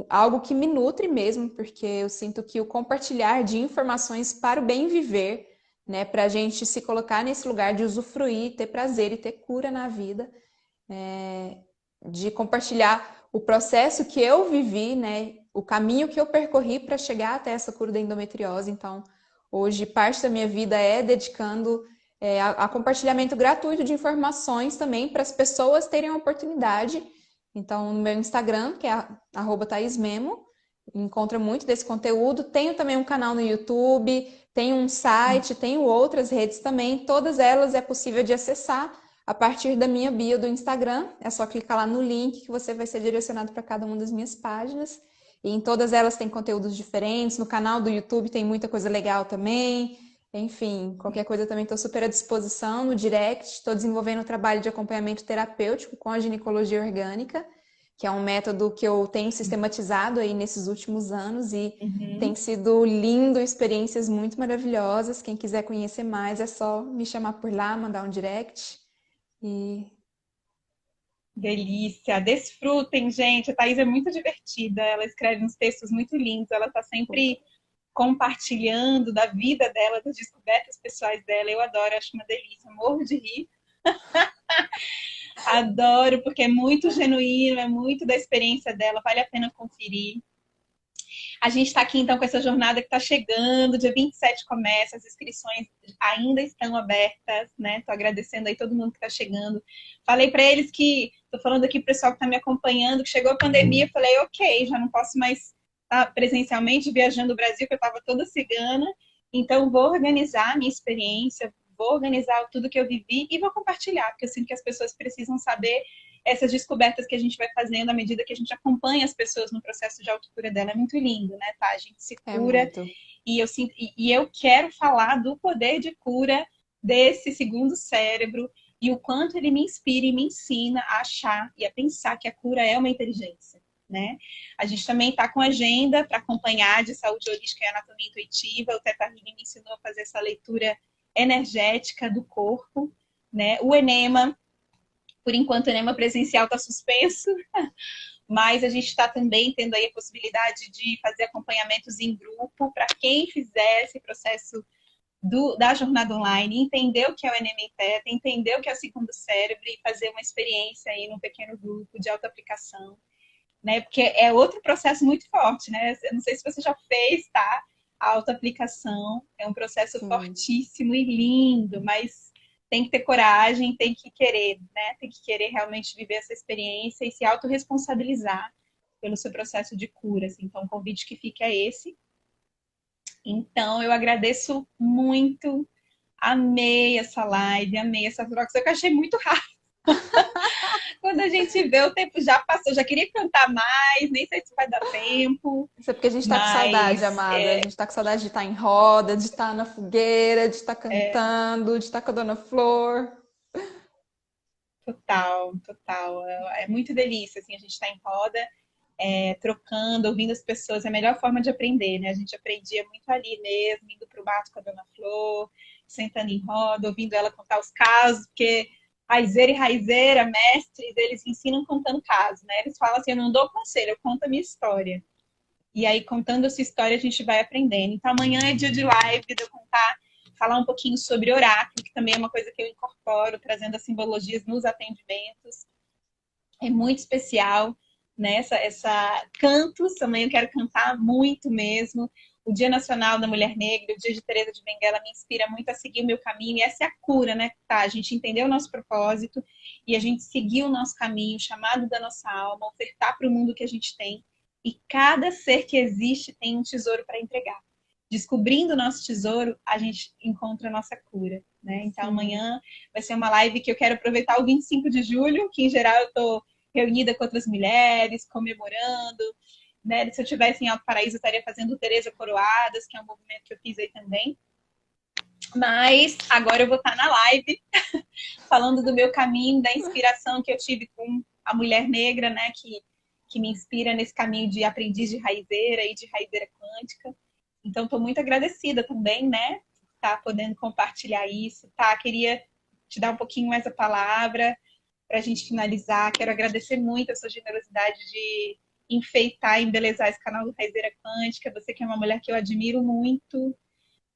algo que me nutre mesmo, porque eu sinto que o compartilhar de informações para o bem viver, né? Para a gente se colocar nesse lugar de usufruir, ter prazer e ter cura na vida, de compartilhar o processo que eu vivi, né, o caminho que eu percorri para chegar até essa cura da endometriose. Então, hoje, parte da minha vida é dedicando a compartilhamento gratuito de informações também para as pessoas terem a oportunidade. Então, no meu Instagram, que é @thaismemo, encontra muito desse conteúdo. Tenho também um canal no YouTube, tenho um site, tenho outras redes também. Todas elas é possível de acessar a partir da minha bio do Instagram. É só clicar lá no link que você vai ser direcionado para cada uma das minhas páginas. E em todas elas tem conteúdos diferentes. No canal do YouTube tem muita coisa legal também. Enfim, qualquer coisa também estou super à disposição no direct. Estou desenvolvendo um trabalho de acompanhamento terapêutico com a ginecologia orgânica, que é um método que eu tenho sistematizado aí nesses últimos anos e tem sido lindo, experiências muito maravilhosas. Quem quiser conhecer mais é só me chamar por lá, mandar um direct. Delícia, desfrutem, gente. A Thaís é muito divertida, ela escreve uns textos muito lindos, ela está sempre compartilhando da vida dela, das descobertas pessoais dela. Eu adoro, acho uma delícia, morro de rir. Adoro, porque é muito genuíno, é muito da experiência dela, vale a pena conferir. A gente está aqui, então, com essa jornada que está chegando, dia 27 começa, as inscrições ainda estão abertas, né? Estou agradecendo aí todo mundo que está chegando. Falei para eles que, estou falando aqui para o pessoal que está me acompanhando, que chegou a pandemia, falei, ok, já não posso mais estar presencialmente viajando o Brasil, que eu estava toda cigana, então vou organizar a minha experiência, vou organizar tudo que eu vivi e vou compartilhar, porque eu sinto que as pessoas precisam saber essas descobertas que a gente vai fazendo à medida que a gente acompanha as pessoas no processo de autocura dela. É muito lindo, né, tá? A gente se cura e eu quero falar do poder de cura desse segundo cérebro e o quanto ele me inspira e me ensina a achar e a pensar que a cura é uma inteligência, né? A gente também está com agenda para acompanhar de saúde holística e anatomia intuitiva. O Teta Healing me ensinou a fazer essa leitura energética do corpo, né? O enema, por enquanto, o enema presencial está suspenso, mas a gente está também tendo aí a possibilidade de fazer acompanhamentos em grupo para quem fizer esse processo da jornada online, entender o que é o enema em teta, entender o que é o segundo cérebro e fazer uma experiência aí num pequeno grupo de autoaplicação, né? Porque é outro processo muito forte, né? Eu não sei se você já fez, tá? A autoaplicação é um processo fortíssimo e lindo, mas tem que ter coragem, tem que querer, né? Tem que querer realmente viver essa experiência e se autorresponsabilizar pelo seu processo de cura, assim. Então, o convite que fica é esse. Então, eu agradeço muito, amei essa live, amei essa troca, só que eu achei muito rápido. Quando a gente vê, o tempo já passou, já queria cantar mais, nem sei se vai dar tempo, Isso é porque a gente tá com saudade, mas amada. A gente tá com saudade de estar em roda, de estar na fogueira, de estar cantando, de estar com a Dona Flor. total, total. É muito delícia, assim, a gente tá em roda, trocando, ouvindo as pessoas, é a melhor forma de aprender, né? A gente aprendia muito ali mesmo, indo pro mato com a Dona Flor, sentando em roda, ouvindo ela contar os casos, porque raizeira e raizeira, mestres, eles ensinam contando casos, né? Eles falam assim, eu não dou conselho, eu conto a minha história. E aí, contando essa história, a gente vai aprendendo. Então, amanhã é dia de live, de eu contar, falar um pouquinho sobre oráculo, que também é uma coisa que eu incorporo, trazendo as simbologias nos atendimentos. É muito especial, né? Cantos, também eu quero cantar muito mesmo. O Dia Nacional da Mulher Negra, o Dia de Teresa de Benguela me inspira muito a seguir o meu caminho. E essa é a cura, né? Tá, a gente entendeu o nosso propósito e a gente seguiu o nosso caminho, o chamado da nossa alma, ofertar para o mundo que a gente tem. E cada ser que existe tem um tesouro para entregar. Descobrindo o nosso tesouro, a gente encontra a nossa cura, né? Então, amanhã vai ser uma live que eu quero aproveitar o 25 de julho, que em geral eu estou reunida com outras mulheres, comemorando, né? Se eu estivesse em Alto Paraíso, eu estaria fazendo Tereza Coroadas, que é um movimento que eu fiz aí também. Mas agora eu vou estar na live, falando do meu caminho, da inspiração que eu tive com a mulher negra, né? Que me inspira nesse caminho de aprendiz de raizeira e de raizeira quântica. Então, estou muito agradecida também, né? Tá podendo compartilhar isso, tá? Queria te dar um pouquinho mais a palavra para a gente finalizar. Quero agradecer muito a sua generosidade de enfeitar e embelezar esse canal do Raizeira Quântica. Você que é uma mulher que eu admiro muito,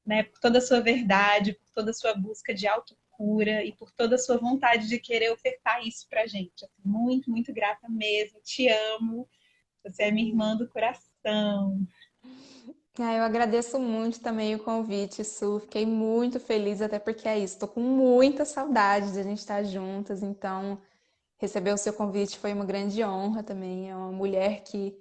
né? Por toda a sua verdade, por toda a sua busca de autocura e por toda a sua vontade de querer ofertar isso para a gente. Muito, muito grata mesmo. Te amo. Você é minha irmã do coração. Eu agradeço muito também o convite, Su. Fiquei muito feliz, até porque é isso. Tô com muita saudade de a gente estar juntas, então receber o seu convite foi uma grande honra também. É uma mulher que,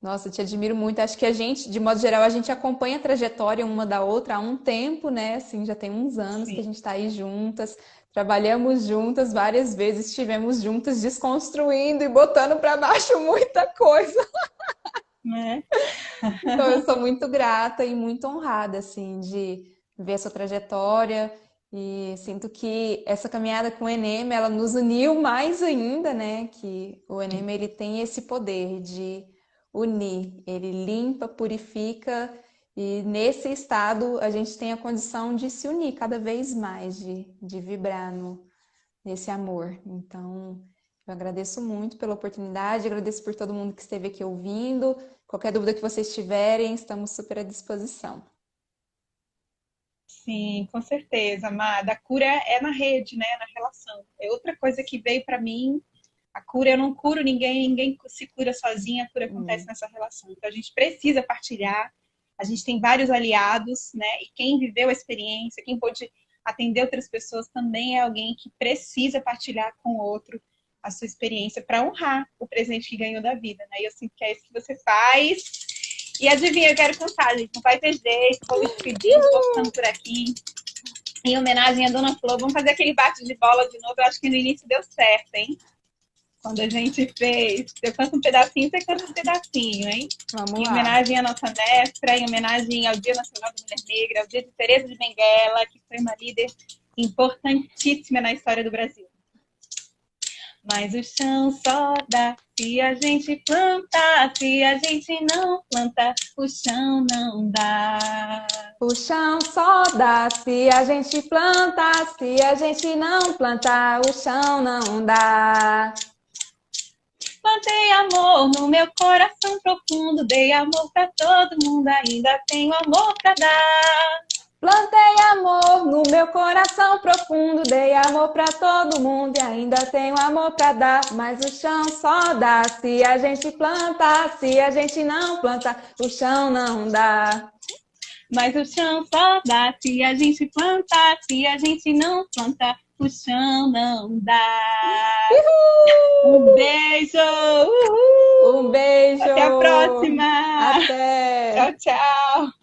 nossa, eu te admiro muito. Acho que a gente, de modo geral, a gente acompanha a trajetória uma da outra há um tempo, né? Assim, já tem uns anos que a Sim. gente está aí juntas, trabalhamos juntas várias vezes, estivemos juntas desconstruindo e botando para baixo muita coisa. Né? Então, eu sou muito grata e muito honrada, assim, de ver a sua trajetória e sinto que essa caminhada com o Enema, ela nos uniu mais ainda, né? Que o Enema, ele tem esse poder de unir, ele limpa, purifica e nesse estado a gente tem a condição de se unir cada vez mais, de vibrar nesse amor. Então, eu agradeço muito pela oportunidade, agradeço por todo mundo que esteve aqui ouvindo. Qualquer dúvida que vocês tiverem, estamos super à disposição. Sim, com certeza, amada. A cura é na rede, né? Na relação. É outra coisa que veio para mim. A cura, eu não curo ninguém, ninguém se cura sozinha, a cura acontece nessa relação. Então a gente precisa partilhar. A gente tem vários aliados, né? E quem viveu a experiência, quem pôde atender outras pessoas também é alguém que precisa partilhar com o outro a sua experiência para honrar o presente que ganhou da vida, né? E eu sinto que é isso que você faz. E adivinha, eu quero cantar, gente. Não vai ter jeito, vou me despedir, vou ficando por aqui. Em homenagem à Dona Flor, vamos fazer aquele bate de bola de novo. Eu acho que no início deu certo, hein? Quando a gente fez. Eu canto um pedacinho, você canta um pedacinho, hein? Vamos Em lá. homenagem à nossa mestra, em homenagem ao Dia Nacional da Mulher Negra, ao Dia de Teresa de Benguela, que foi uma líder importantíssima na história do Brasil. Mas o chão só dá se a gente planta, se a gente não planta, o chão não dá. O chão só dá se a gente planta, se a gente não plantar, o chão não dá. Plantei amor no meu coração profundo, dei amor pra todo mundo, ainda tenho amor pra dar. Plantei amor no meu coração profundo, dei amor pra todo mundo e ainda tenho amor pra dar. Mas o chão só dá se a gente planta, se a gente não planta, o chão não dá. Mas o chão só dá se a gente plantar, se a gente não plantar, o chão não dá. Uhul! Um beijo! Uhul! Um beijo! Até a próxima! Até! Tchau, tchau!